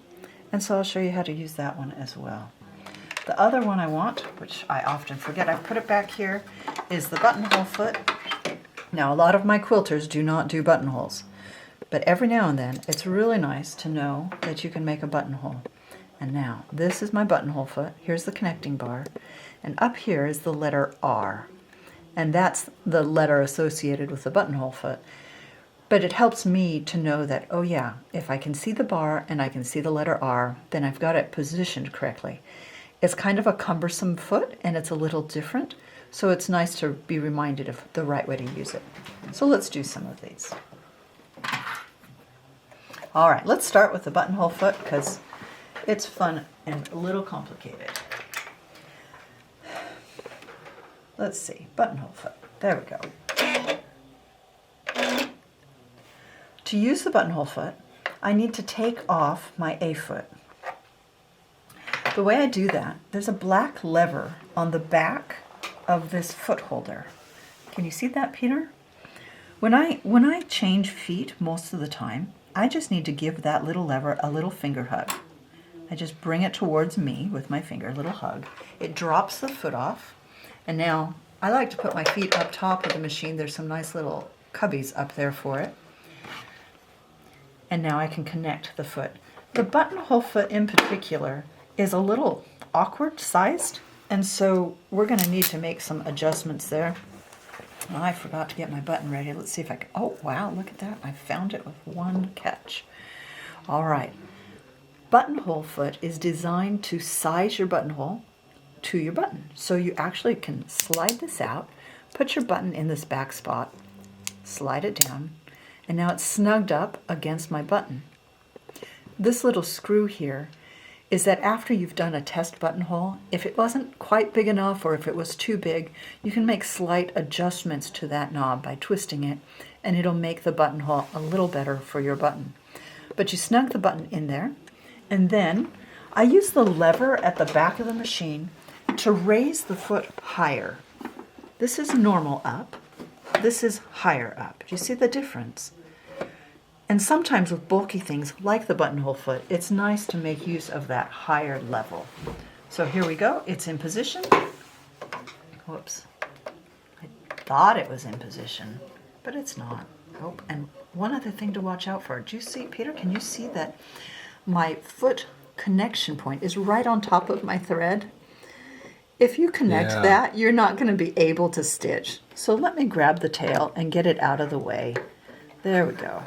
And so I'll show you how to use that one as well. The other one I want, which I often forget, I put it back here, is the buttonhole foot. Now a lot of my quilters do not do buttonholes, but every now and then it's really nice to know that you can make a buttonhole. And now this is my buttonhole foot. Here's the connecting bar, and up here is the letter R. And that's the letter associated with the buttonhole foot. But it helps me to know that, oh yeah, if I can see the bar and I can see the letter R, then I've got it positioned correctly. It's kind of a cumbersome foot and it's a little different, so it's nice to be reminded of the right way to use it. So let's do some of these. All right, let's start with the buttonhole foot because it's fun and a little complicated. Let's see, buttonhole foot. There we go. To use the buttonhole foot, I need to take off my A foot. The way I do that, there's a black lever on the back of this foot holder. Can you see that, Peter? When I change feet most of the time, I just need to give that little lever a little finger hug. I just bring it towards me with my finger, a little hug. It drops the foot off. And now I like to put my feet up top of the machine. There's some nice little cubbies up there for it. And now I can connect the foot. The buttonhole foot in particular is a little awkward sized, and so we're going to need to make some adjustments there. Oh, I forgot to get my button ready. Let's see if I can. Oh, wow, look at that. I found it with one catch. All right. Buttonhole foot is designed to size your buttonhole to your button. So you actually can slide this out, put your button in this back spot, slide it down, and now it's snugged up against my button. This little screw here is that after you've done a test buttonhole, if it wasn't quite big enough or if it was too big, you can make slight adjustments to that knob by twisting it, and it'll make the buttonhole a little better for your button. But you snug the button in there, and then I use the lever at the back of the machine to raise the foot higher. This is normal up. This is higher up. Do you see the difference? And sometimes with bulky things like the buttonhole foot, it's nice to make use of that higher level. So here we go. It's in position. Whoops. I thought it was in position, but it's not. Oh, and one other thing to watch out for. Do you see, Peter, can you see that my foot connection point is right on top of my thread? If you connect that, you're not going to be able to stitch. So let me grab the tail and get it out of the way. There we go.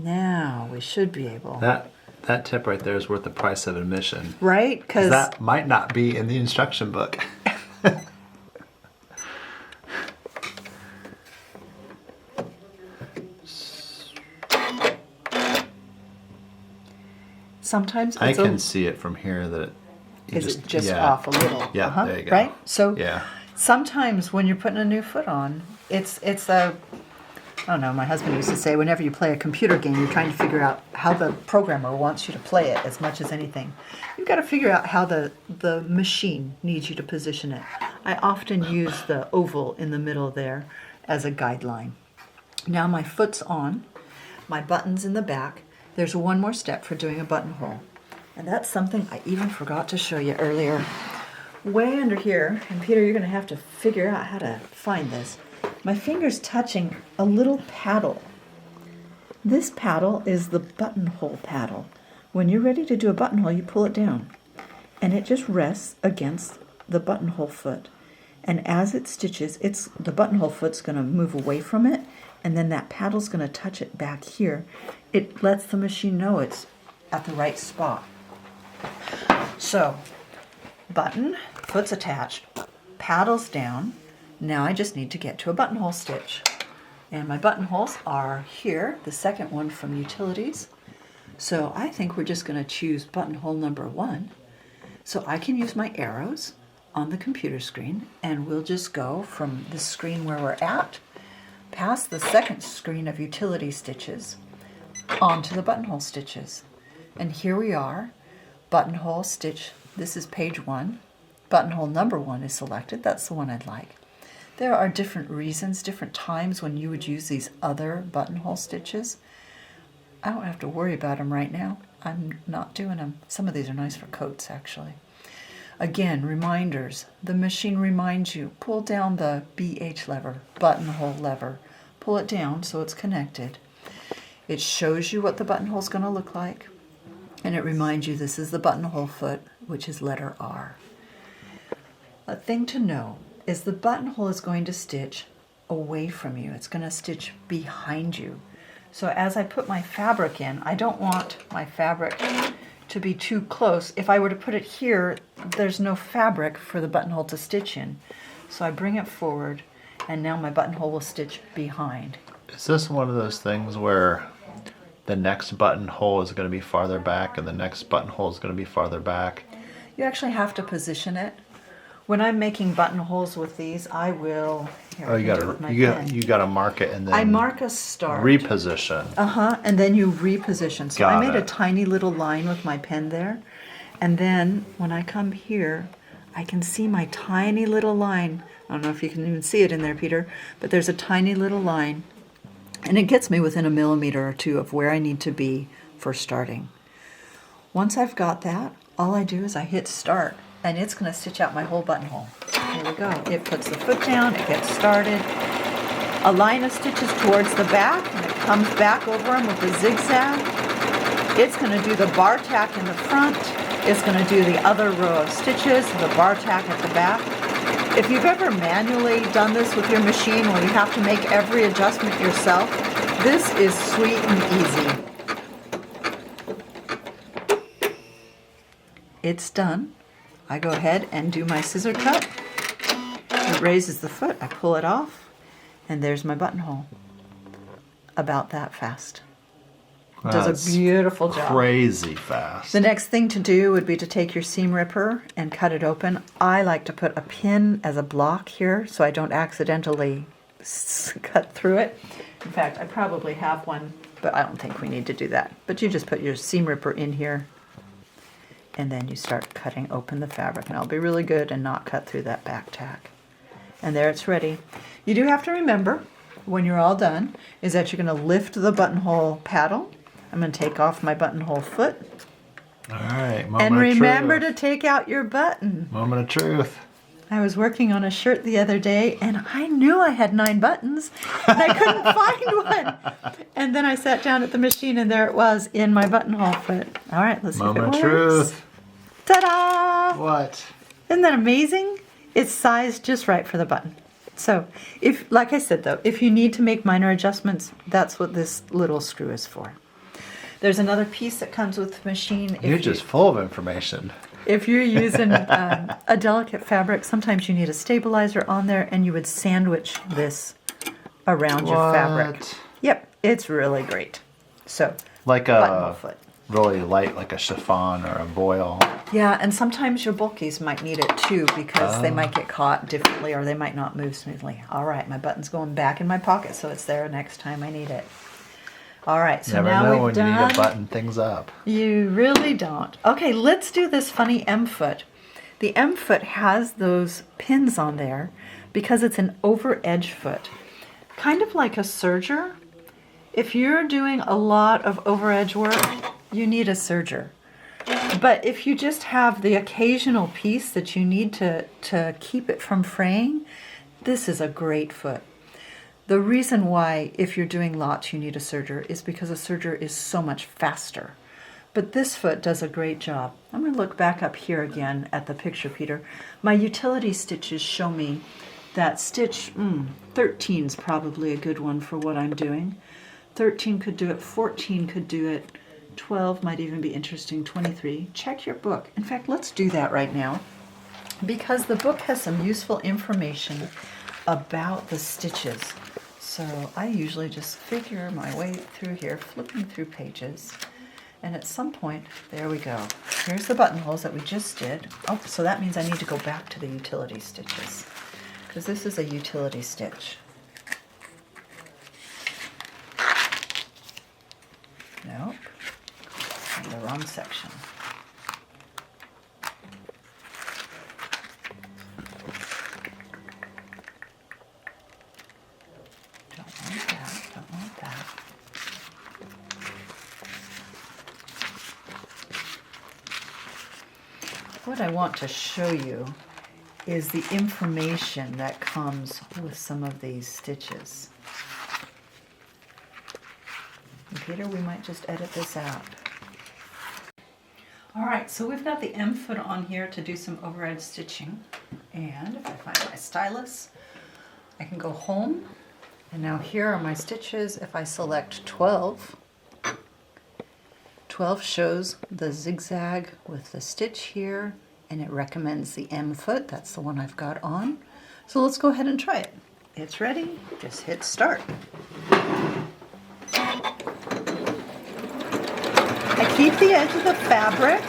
Now we should be able, That tip right there is worth the price of admission. right? 'Cause Because that might not be in the instruction book. sometimes I it's can see it from here that you is it just off a little? Yeah, there you go. Right? So Yeah. sometimes when you're putting a new foot on, it's a, I don't know, my husband used to say whenever you play a computer game, you're trying to figure out how the programmer wants you to play it as much as anything. You've got to figure out how the machine needs you to position it. I often use the oval in the middle there as a guideline. Now my foot's on, my button's in the back. There's one more step for doing a buttonhole. And that's something I even forgot to show you earlier. Way under here, and Peter, you're going to have to figure out how to find this. My finger's touching a little paddle. This paddle is the buttonhole paddle. When you're ready to do a buttonhole, you pull it down. And it just rests against the buttonhole foot. And as it stitches, the buttonhole foot's going to move away from it, and then that paddle's going to touch it back here. It lets the machine know it's at the right spot. So, button, foot's attached, paddle's down. Now I just need to get to a buttonhole stitch. And my buttonholes are here, the second one from Utilities. So I think we're just going to choose buttonhole number 1. So I can use my arrows on the computer screen, and we'll just go from the screen where we're at, past the second screen of utility stitches, onto the buttonhole stitches. And here we are, buttonhole stitch. This is page 1. Buttonhole number 1 is selected. That's the one I'd like. There are different reasons, different times when you would use these other buttonhole stitches. I don't have to worry about them right now. I'm not doing them. Some of these are nice for coats, actually. Again, reminders. The machine reminds you, pull down the BH lever, buttonhole lever. Pull it down so it's connected. It shows you what the buttonhole is going to look like. And it reminds you this is the buttonhole foot, which is letter R. A thing to know is the buttonhole is going to stitch away from you. It's going to stitch behind you. So as I put my fabric in, I don't want my fabric to be too close. If I were to put it here, there's no fabric for the buttonhole to stitch in. So I bring it forward, and now my buttonhole will stitch behind. Is this one of those things where the next buttonhole is going to be farther back and the next buttonhole is going to be farther back? You actually have to position it. When I'm making buttonholes with these, I will. Here, Oh, I can do it with my pen. you got to mark it and then I mark a start. reposition. And then you reposition. So Got I made a it. tiny little line with my pen there. And then when I come here, I can see my tiny little line. I don't know if you can even see it in there, Peter, but there's a tiny little line. And it gets me within a millimeter or two of where I need to be for starting. Once I've got that, all I do is I hit start, and it's going to stitch out my whole buttonhole. Here we go. It puts the foot down, it gets started. A line of stitches towards the back, and it comes back over them with a zigzag. It's going to do the bar tack in the front. It's going to do the other row of stitches, the bar tack at the back. If you've ever manually done this with your machine where you have to make every adjustment yourself, this is sweet and easy. It's done. I go ahead and do my scissor cut. It raises the foot, I pull it off, and there's my buttonhole. About that fast. Does That's a beautiful job. Crazy fast. The next thing to do would be to take your seam ripper and cut it open. I like to put a pin as a block here so I don't accidentally cut through it. In fact, I probably have one, but I don't think we need to do that. But you just put your seam ripper in here, and then you start cutting open the fabric. And I'll be really good and not cut through that back tack. And there it's ready. You do have to remember, when you're all done, is that you're going to lift the buttonhole paddle. I'm going to take off my buttonhole foot. All right, moment And of remember truth. to take out your button. Moment of truth. I was working on a shirt the other day, and I knew I had 9 buttons, and I couldn't find one. And then I sat down at the machine, and there it was in my buttonhole foot. All right, let's see if it Moment works. of truth. Ta-da! What? Isn't that amazing? It's sized just right for the button. So, if, like I said though, if you need to make minor adjustments, that's what this little screw is for. There's another piece that comes with the machine. You're just full of information. If you're using a delicate fabric, sometimes you need a stabilizer on there, and you would sandwich this around your fabric. What? Yep, it's really great. So, Like buttonhole a foot. really light, like a chiffon or a voile. Yeah, and sometimes your bulkies might need it too because they might get caught differently or they might not move smoothly. All right, my button's going back in my pocket so it's there next time I need it. All right, so Never now know we've when done... you need to button things up. You really don't. Okay, let's do this funny M foot. The M foot has those pins on there because it's an overedge foot. Kind of like a serger. If you're doing a lot of overedge work, you need a serger. But if you just have the occasional piece that you need to keep it from fraying, this is a great foot. The reason why, if you're doing lots, you need a serger is because a serger is so much faster. But this foot does a great job. I'm going to look back up here again at the picture, Peter. My utility stitches show me that stitch 13 is probably a good one for what I'm doing. 13 could do it, 14 could do it, 12 might even be interesting, 23. Check your book. In fact, let's do that right now because the book has some useful information about the stitches. So I usually just figure my way through here, flipping through pages. And at some point, there we go. Here's the buttonholes that we just did. Oh, so that means I need to go back to the utility stitches because this is a utility stitch. Nope, in the wrong section. Don't want that, don't want that. What I want to show you is the information that comes with some of these stitches. And Peter, we might just edit this out. All right, so we've got the M foot on here to do some overhead stitching. And if I find my stylus, I can go home. And now here are my stitches. If I select 12, 12 shows the zigzag with the stitch here, and it recommends the M foot. That's the one I've got on. So let's go ahead and try it. It's ready, just hit start. I keep the edge of the fabric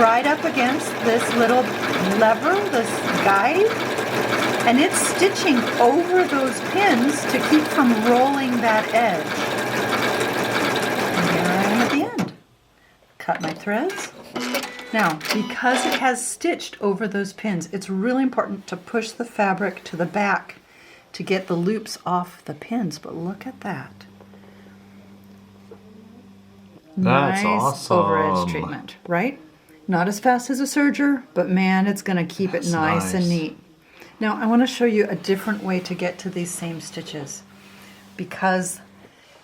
right up against this little lever, this guide, and it's stitching over those pins to keep from rolling that edge. And here I am at the end. Cut my threads. Now, because it has stitched over those pins, it's really important to push the fabric to the back to get the loops off the pins, but look at that. That's Nice awesome. overedge treatment, right? Not as fast as a serger, but man, it's going to keep it nice and neat. Now, I want to show you a different way to get to these same stitches because,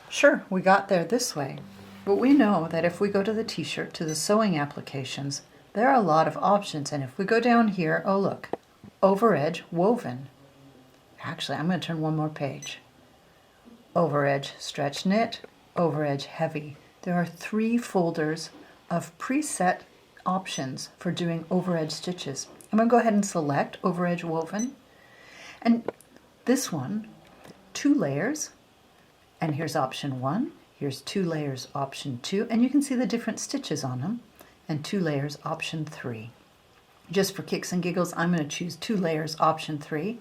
sure, we got there this way, but we know that if we go to the t-shirt, to the sewing applications, there are a lot of options. And if we go down here, oh look, overedge woven. Actually, I'm going to turn one more page. Overedge stretch knit, overedge heavy. There are 3 folders of preset options for doing overedge stitches. I'm going to go ahead and select overedge woven. And this one, 2 layers. And here's option 1. Here's 2 layers, option 2. And you can see the different stitches on them. And 2 layers, option 3. Just for kicks and giggles, I'm going to choose 2 layers, option 3.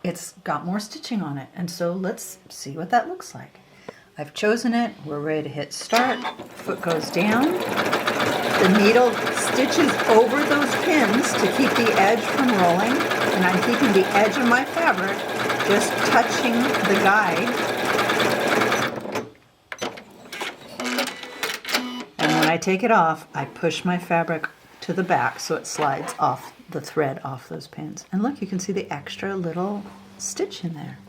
It's got more stitching on it. And so let's see what that looks like. I've chosen it. We're ready to hit start. Foot goes down. The needle stitches over those pins to keep the edge from rolling. And I'm keeping the edge of my fabric just touching the guide. And when I take it off, I push my fabric to the back so it slides off the thread off those pins. And look, you can see the extra little stitch in there.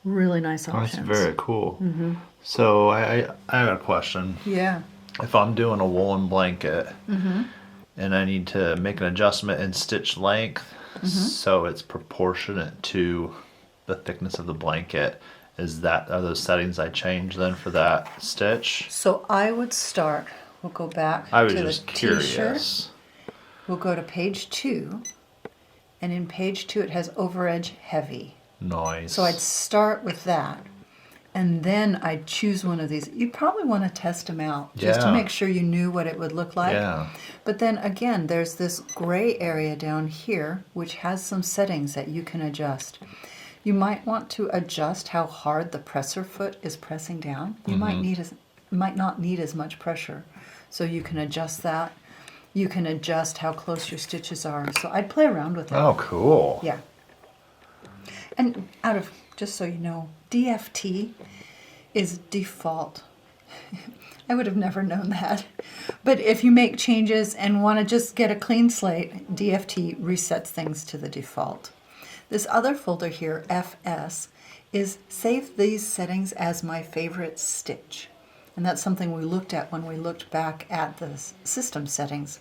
Really nice options. That's very cool. So I have a question. Yeah. If I'm doing a woolen blanket and I need to make an adjustment in stitch length so it's proportionate to the thickness of the blanket Are those settings I changed then for that stitch? So I would start, we'll go back I was to the just t-shirt. curious. We'll go to page 2, and in page 2 it has Overedge heavy. Noise. So I'd start with that, and then I'd choose one of these. You probably want to test them out just to Yeah. make sure you knew what it would look like. Yeah. But then again, there's this gray area down here which has some settings that you can adjust. You might want to adjust how hard the presser foot is pressing down. You might not need as much pressure, so you can adjust that. You can adjust how close your stitches are. So I'd play around with it. Oh, cool. Yeah. And just so you know, DFT is default. I would have never known that. But if you make changes and want to just get a clean slate, DFT resets things to the default. This other folder here, FS, is save these settings as my favorite stitch. And that's something we looked at when we looked back at the system settings.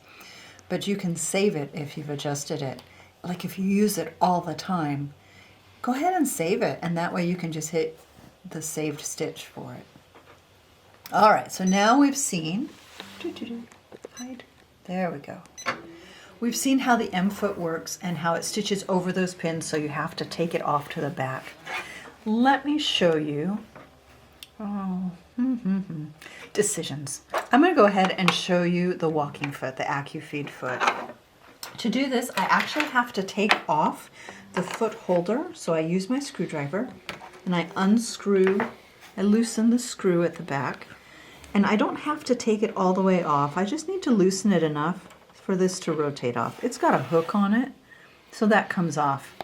But you can save it if you've adjusted it. Like if you use it all the time, go ahead and save it, and that way you can just hit the saved stitch for it. All right, so now we've seen, hide, there we go. We've seen how the M foot works and how it stitches over those pins, so you have to take it off to the back. Let me show you decisions. I'm going to go ahead and show you the walking foot, the AccuFeed foot. To do this, I actually have to take off the foot holder, so I use my screwdriver and I loosen the screw at the back, and I don't have to take it all the way off. I just need to loosen it enough for this to rotate off. It's got a hook on it, so that comes off.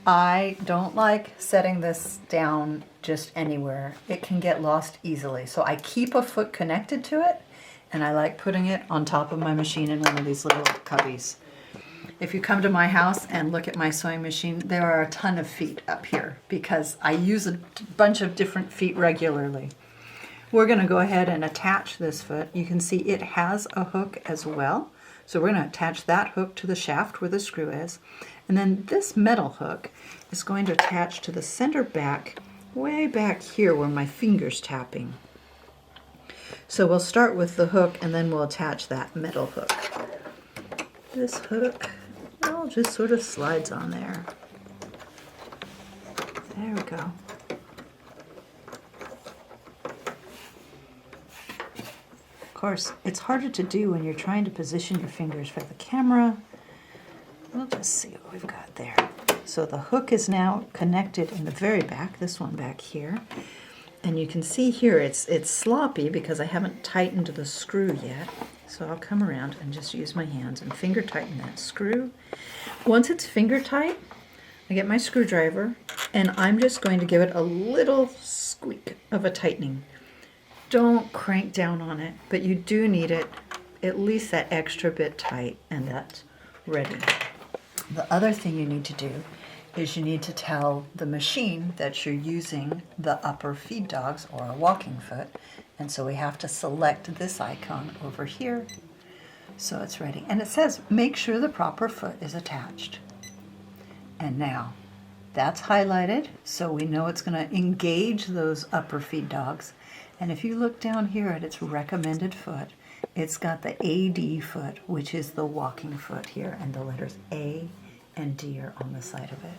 I don't like setting this down just anywhere. It can get lost easily, so I keep a foot connected to it, and I like putting it on top of my machine in one of these little cubbies. If you come to my house and look at my sewing machine, there are a ton of feet up here because I use a bunch of different feet regularly. We're going to go ahead and attach this foot. You can see it has a hook as well. So we're going to attach that hook to the shaft where the screw is. And then this metal hook is going to attach to the center back, way back here where my finger's tapping. So we'll start with the hook and then we'll attach that metal hook. This hook, well, just sort of slides on there. There we go. Of course, it's harder to do when you're trying to position your fingers for the camera. We'll just see what we've got there. So the hook is now connected in the very back, this one back here. And you can see here it's sloppy because I haven't tightened the screw yet. So I'll come around and just use my hands and finger tighten that screw. Once it's finger tight, I get my screwdriver and I'm just going to give it a little squeak of a tightening. Don't crank down on it, but you do need it at least that extra bit tight, and that's ready. The other thing you need to do is you need to tell the machine that you're using the upper feed dogs or a walking foot, and so we have to select this icon over here so it's ready. And it says make sure the proper foot is attached. And now that's highlighted, so we know it's going to engage those upper feed dogs. And if you look down here at its recommended foot, it's got the AD foot, which is the walking foot here, and the letters A and D are on the side of it.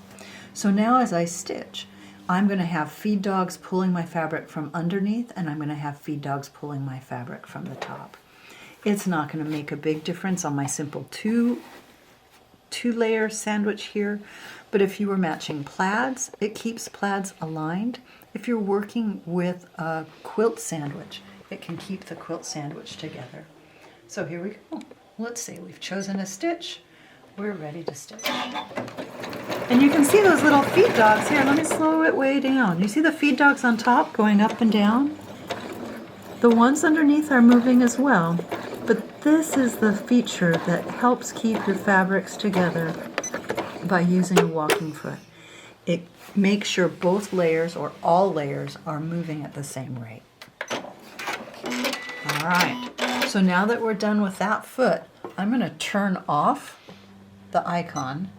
So now as I stitch, I'm going to have feed dogs pulling my fabric from underneath, and I'm going to have feed dogs pulling my fabric from the top. It's not going to make a big difference on my simple two-layer sandwich here, but if you were matching plaids, it keeps plaids aligned. If you're working with a quilt sandwich, it can keep the quilt sandwich together. So here we go. Let's see, we've chosen a stitch. We're ready to stitch. And you can see those little feed dogs here. Let me slow it way down. You see the feed dogs on top going up and down? The ones underneath are moving as well, but this is the feature that helps keep your fabrics together by using a walking foot. It makes sure both layers or all layers are moving at the same rate. All right, so now that we're done with that foot, I'm going to turn off the icon,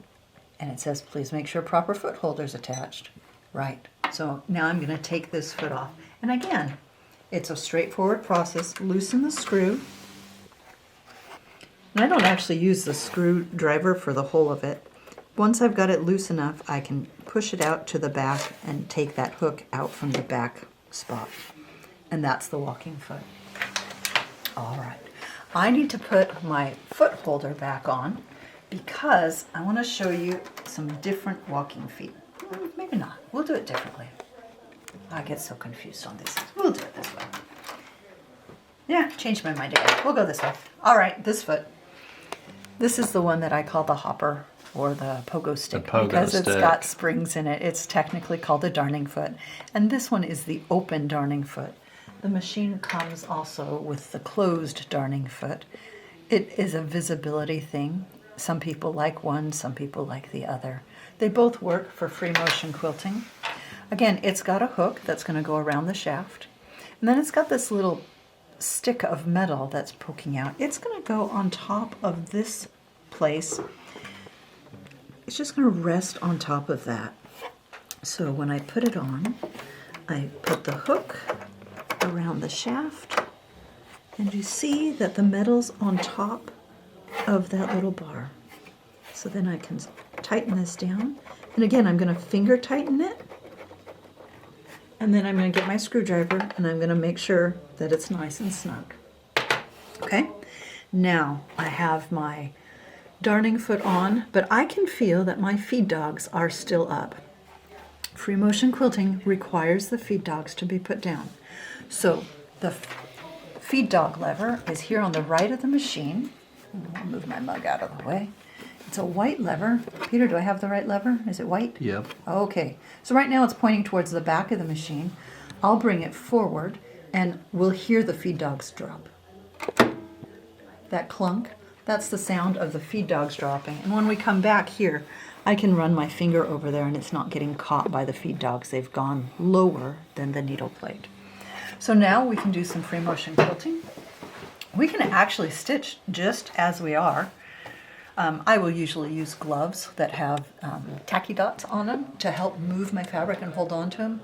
and it says please make sure proper foot holder is attached. Right. So now I'm going to take this foot off. And again, it's a straightforward process. Loosen the screw. And I don't actually use the screwdriver for the whole of it. Once I've got it loose enough, I can push it out to the back and take that hook out from the back spot. And that's the walking foot. All right. I need to put my foot holder back on because I want to show you some different walking feet. Maybe not. We'll do it differently. I get so confused on these things. We'll do it this way. Yeah, changed my mind again. We'll go this way. All right, this foot. This is the one that I call the hopper or the pogo stick because it's got springs in it. It's technically called a darning foot. And this one is the open darning foot. The machine comes also with the closed darning foot. It is a visibility thing. Some people like one, some people like the other. They both work for free motion quilting. Again, it's got a hook that's going to go around the shaft. And then it's got this little stick of metal that's poking out. It's going to go on top of this place. It's just going to rest on top of that. So when I put it on, I put the hook around the shaft, and you see that the metal's on top of that little bar. So then I can tighten this down. And again, I'm going to finger tighten it. And then I'm going to get my screwdriver and I'm going to make sure that it's nice and snug. Okay, now I have my darning foot on, but I can feel that my feed dogs are still up. Free motion quilting requires the feed dogs to be put down. So the feed dog lever is here on the right of the machine. I'll move my mug out of the way. It's a white lever. Peter, do I have the right lever? Is it white? Yep. Okay. So right now it's pointing towards the back of the machine. I'll bring it forward and we'll hear the feed dogs drop. That clunk, that's the sound of the feed dogs dropping. And when we come back here, I can run my finger over there and it's not getting caught by the feed dogs. They've gone lower than the needle plate. So now we can do some free motion quilting. We can actually stitch just as we are. I will usually use gloves that have tacky dots on them to help move my fabric and hold on to them.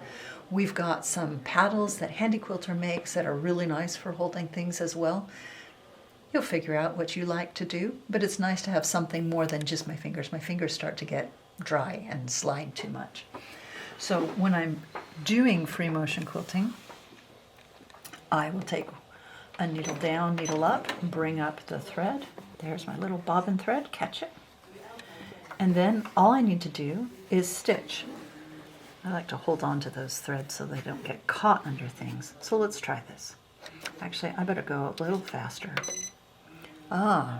We've got some paddles that Handy Quilter makes that are really nice for holding things as well. You'll figure out what you like to do, but it's nice to have something more than just my fingers. My fingers start to get dry and slide too much. So when I'm doing free motion quilting, I will take a needle down, needle up, bring up the thread. There's my little bobbin thread, catch it. And then all I need to do is stitch. I like to hold on to those threads so they don't get caught under things. So let's try this. Actually, I better go a little faster.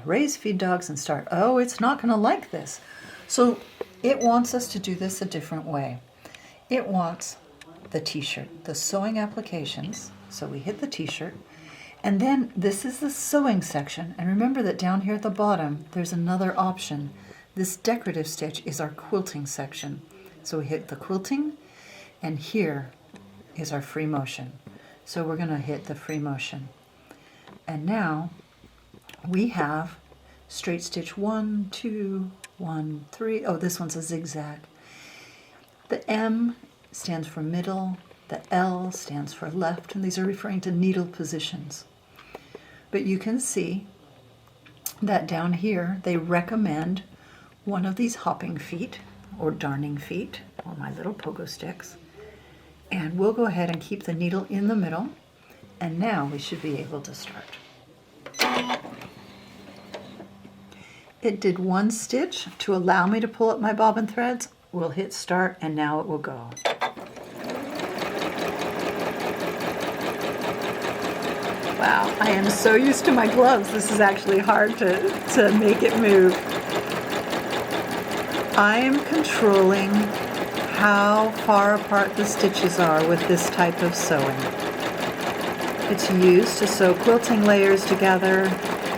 Raise feed dogs and start. Oh, it's not going to like this. So it wants us to do this a different way. It wants the t-shirt, the sewing applications. So we hit the t-shirt. And then this is the sewing section. And remember that down here at the bottom, there's another option. This decorative stitch is our quilting section. So we hit the quilting, and here is our free motion. So we're going to hit the free motion. And now we have straight stitch 1, 2, 1, 3. Oh, this one's a zigzag. The M stands for middle. The L stands for left, and these are referring to needle positions. But you can see that down here they recommend one of these hopping feet or darning feet or my little pogo sticks. And we'll go ahead and keep the needle in the middle, and now we should be able to start. It did one stitch to allow me to pull up my bobbin threads. We'll hit start and now it will go. Wow, I am so used to my gloves. This is actually hard to make it move. I am controlling how far apart the stitches are with this type of sewing. It's used to sew quilting layers together.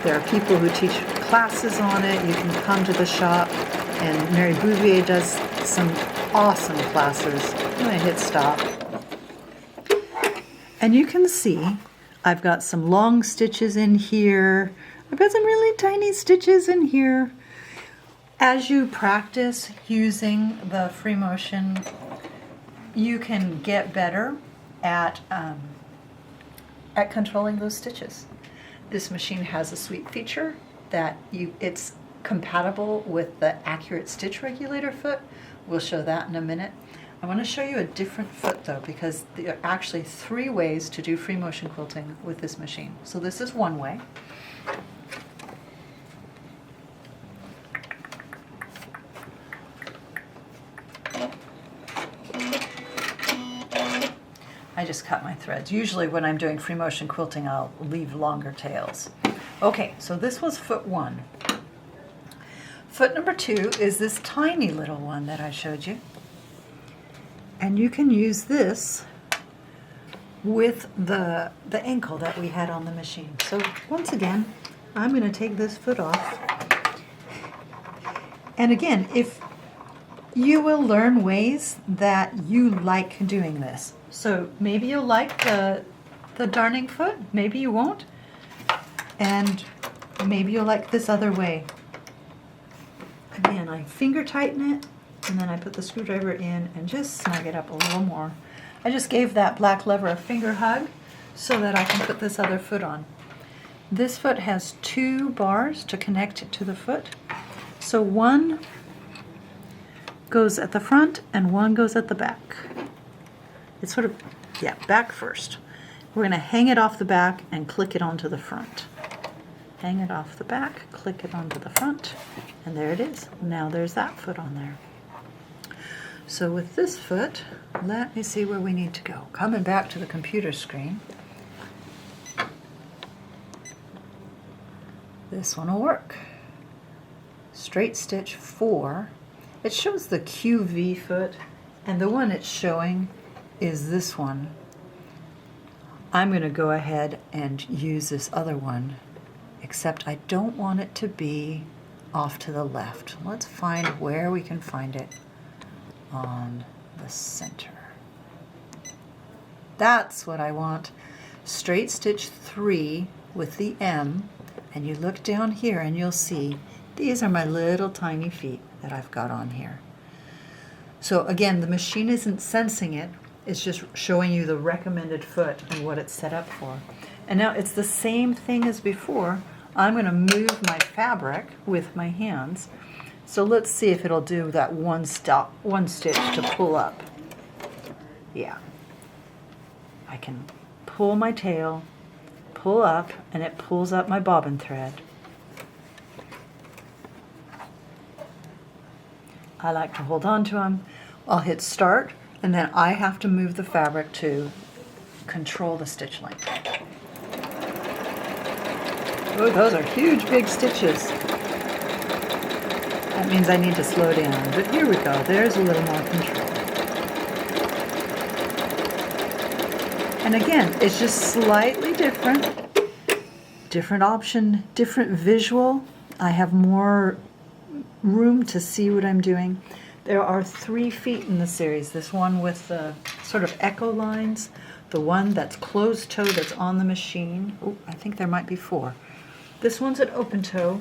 There are people who teach classes on it. You can come to the shop, and Mary Bouvier does some awesome classes. I'm going to hit stop. And you can see I've got some long stitches in here. I've got some really tiny stitches in here. As you practice using the free motion, you can get better at controlling those stitches. This machine has a sweet feature that it's compatible with the accurate stitch regulator foot. We'll show that in a minute. I want to show you a different foot though, because there are actually 3 ways to do free motion quilting with this machine. So this is one way. I just cut my threads. Usually when I'm doing free motion quilting, I'll leave longer tails. Okay, so this was foot 1. Foot number 2 is this tiny little one that I showed you. And you can use this with the ankle that we had on the machine. So once again, I'm going to take this foot off. And again, if you will learn ways that you like doing this. So maybe you'll like the darning foot, maybe you won't. And maybe you'll like this other way. Again, I finger tighten it, and then I put the screwdriver in and just snug it up a little more. I just gave that black lever a finger hug so that I can put this other foot on. This foot has 2 bars to connect it to the foot. So one goes at the front and one goes at the back. It's sort of, yeah, back first. We're going to hang it off the back and click it onto the front. Hang it off the back, click it onto the front, and there it is. Now there's that foot on there. So with this foot, let me see where we need to go. Coming back to the computer screen. This one will work. Straight stitch 4. It shows the QV foot, and the one it's showing is this one. I'm going to go ahead and use this other one, except I don't want it to be off to the left. Let's find where we can find it on the center. That's what I want. Straight stitch 3 with the M, and you look down here and you'll see these are my little tiny feet that I've got on here. So again, the machine isn't sensing it, it's just showing you the recommended foot and what it's set up for. And now it's the same thing as before. I'm going to move my fabric with my hands. So let's see if it'll do that one stitch to pull up. Yeah. I can pull my tail, pull up, and it pulls up my bobbin thread. I like to hold on to them. I'll hit start, and then I have to move the fabric to control the stitch length. Oh, those are huge, big stitches. That means I need to slow down, but here we go. There's a little more control. And again, it's just slightly different. Different option, different visual. I have more room to see what I'm doing. There are 3 feet in the series. This one with the sort of echo lines, the one that's closed toe that's on the machine. Oh, I think there might be 4. This one's an open toe,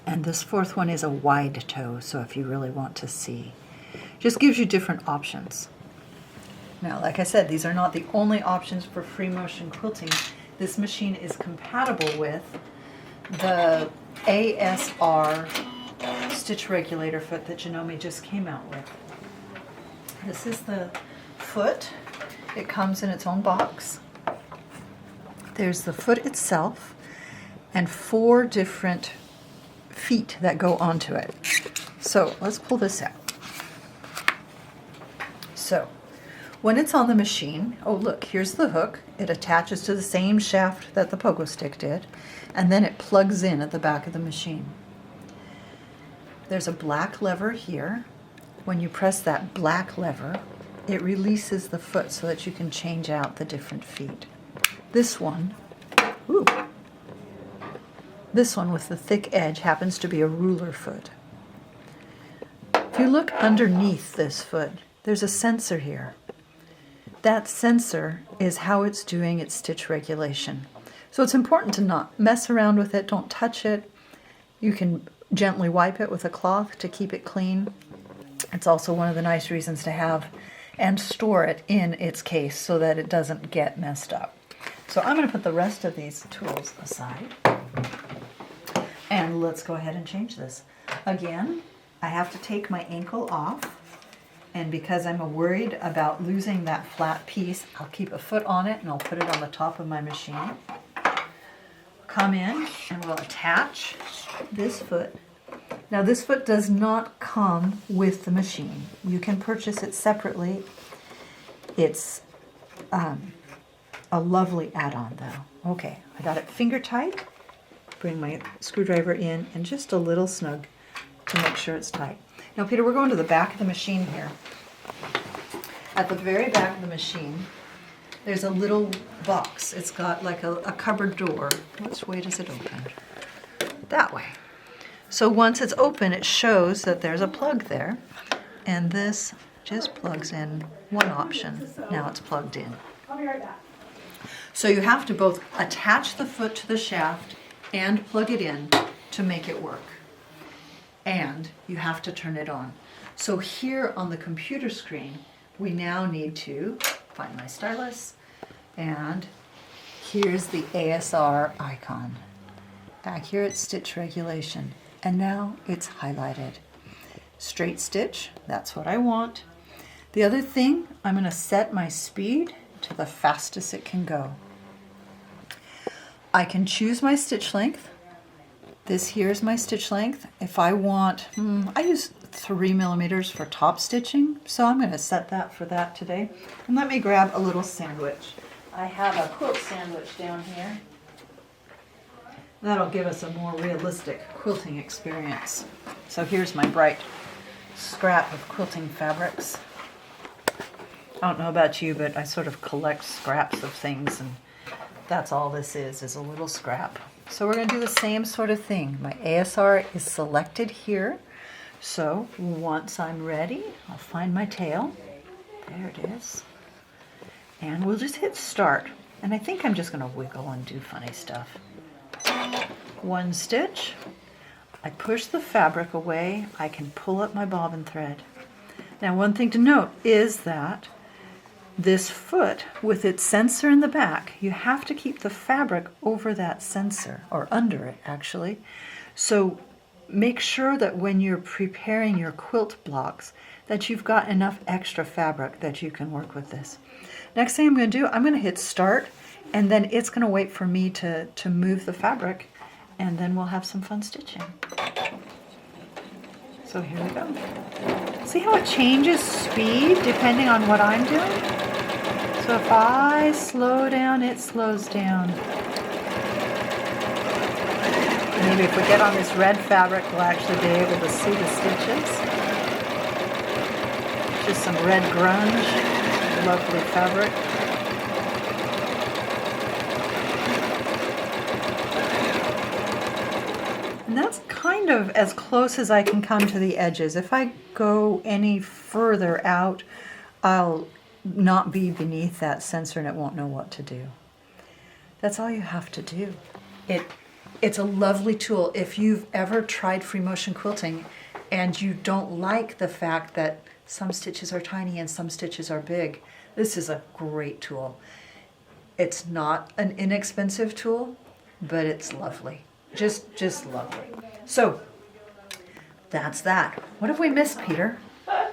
and this 4th one is a wide toe, so if you really want to see. Just gives you different options. Now, like I said, these are not the only options for free motion quilting. This machine is compatible with the ASR stitch regulator foot that Janome just came out with. This is the foot. It comes in its own box. There's the foot itself and 4 different feet that go onto it. So let's pull this out. So when it's on the machine, oh look, here's the hook. It attaches to the same shaft that the pogo stick did, and then it plugs in at the back of the machine. There's a black lever here. When you press that black lever, it releases the foot so that you can change out the different feet. This one, this one with the thick edge happens to be a ruler foot. If you look underneath this foot, there's a sensor here. That sensor is how it's doing its stitch regulation. So it's important to not mess around with it, don't touch it. You can gently wipe it with a cloth to keep it clean. It's also one of the nice reasons to have and store it in its case so that it doesn't get messed up. So I'm going to put the rest of these tools aside. And let's go ahead and change this. Again, I have to take my ankle off. And because I'm worried about losing that flat piece, I'll keep a foot on it and I'll put it on the top of my machine. Come in and we'll attach this foot. Now this foot does not come with the machine. You can purchase it separately. It's a lovely add-on though. Okay, I got it finger tight. Bring my screwdriver in and just a little snug to make sure it's tight. Now Peter, we're going to the back of the machine here. At the very back of the machine, there's a little box. It's got like a cupboard door. Which way does it open? That way. So once it's open, it shows that there's a plug there. And this just plugs in one option. Now it's plugged in. I'll be right back. So you have to both attach the foot to the shaft and plug it in to make it work. And you have to turn it on. So here on the computer screen, we now need to find my stylus, and here's the ASR icon, accurate stitch regulation, and now it's highlighted. Straight stitch, that's what I want. The other thing, I'm going to set my speed to the fastest it can go. I can choose my stitch length. This here is my stitch length. If I want, I use 3 millimeters for top stitching, so I'm going to set that for that today. And let me grab a little sandwich. I have a quilt sandwich down here. That'll give us a more realistic quilting experience. So here's my bright scrap of quilting fabrics. I don't know about you, but I sort of collect scraps of things, and that's all this is a little scrap. So we're going to do the same sort of thing. My ASR is selected here. So once I'm ready, I'll find my tail. There it is. And we'll just hit start. And I think I'm just going to wiggle and do funny stuff. One stitch. I push the fabric away. I can pull up my bobbin thread. Now one thing to note is that this foot, with its sensor in the back, you have to keep the fabric over that sensor, or under it actually. So make sure that when you're preparing your quilt blocks that you've got enough extra fabric that you can work with this. Next thing I'm going to do, I'm going to hit start, and then it's going to wait for me to move the fabric, and then we'll have some fun stitching. So here we go. See how it changes speed depending on what I'm doing? So if I slow down, it slows down. Maybe if we get on this red fabric, we'll actually be able to see the stitches. Just some red grunge, lovely fabric. And that's kind of as close as I can come to the edges. If I go any further out, I'll not be beneath that sensor and it won't know what to do. That's all you have to do. It's a lovely tool. If you've ever tried free motion quilting and you don't like the fact that some stitches are tiny and some stitches are big, this is a great tool. It's not an inexpensive tool, but it's lovely. Just lovely. So that's that. What have we missed, Peter?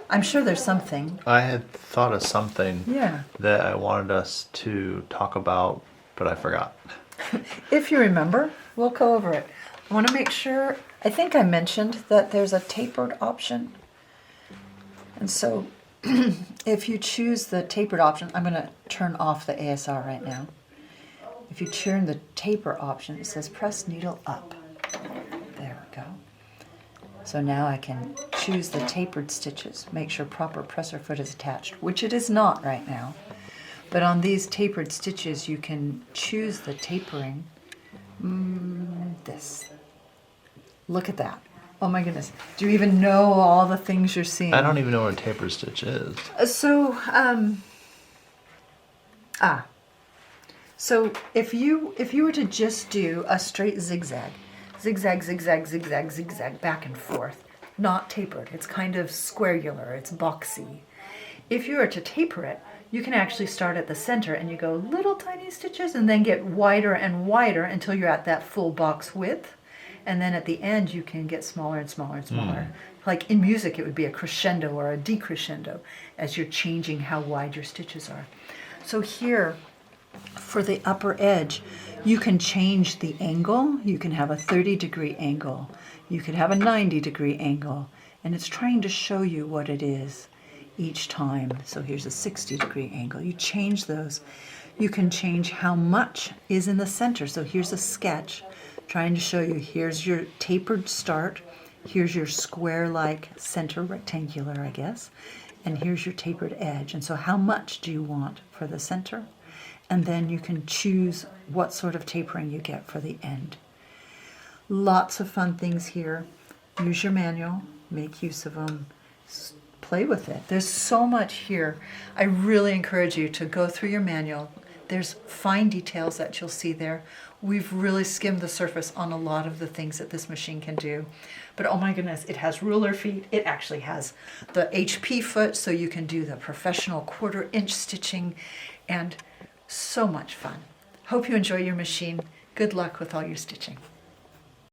I'm sure there's something. I had thought of something Yeah. that I wanted us to talk about, but I forgot. If you remember, we'll go over it. I want to make sure, I think I mentioned that there's a tapered option. And so if you choose the tapered option, I'm going to turn off the ASR right now. If you turn the taper option, it says press needle up. There we go. So now I can choose the tapered stitches, make sure proper presser foot is attached, which it is not right now. But on these tapered stitches, you can choose the tapering. This. Look at that. Oh my goodness. Do you even know all the things you're seeing? I don't even know what a taper stitch is. So if you were to just do a straight zigzag, zigzag, zigzag, zigzag, zigzag, back and forth, not tapered. It's kind of squarular, it's boxy. If you were to taper it, you can actually start at the center and you go little tiny stitches and then get wider and wider until you're at that full box width. And then at the end, you can get smaller and smaller and smaller. Like in music, it would be a crescendo or a decrescendo as you're changing how wide your stitches are. So here, for the upper edge, you can change the angle. You can have a 30-degree angle. You could have a 90-degree angle. And it's trying to show you what it is each time. So here's a 60-degree angle. You change those. You can change how much is in the center. So here's a sketch trying to show you, here's your tapered start, here's your square-like center, rectangular, I guess, and here's your tapered edge. And so how much do you want for the center? And then you can choose what sort of tapering you get for the end. Lots of fun things here. Use your manual, make use of them, play with it. There's so much here. I really encourage you to go through your manual. There's fine details that you'll see there. We've really skimmed the surface on a lot of the things that this machine can do. But oh my goodness, it has ruler feet. It actually has the HP foot, so you can do the professional 1/4 inch stitching, and so much fun. Hope you enjoy your machine. Good luck with all your stitching.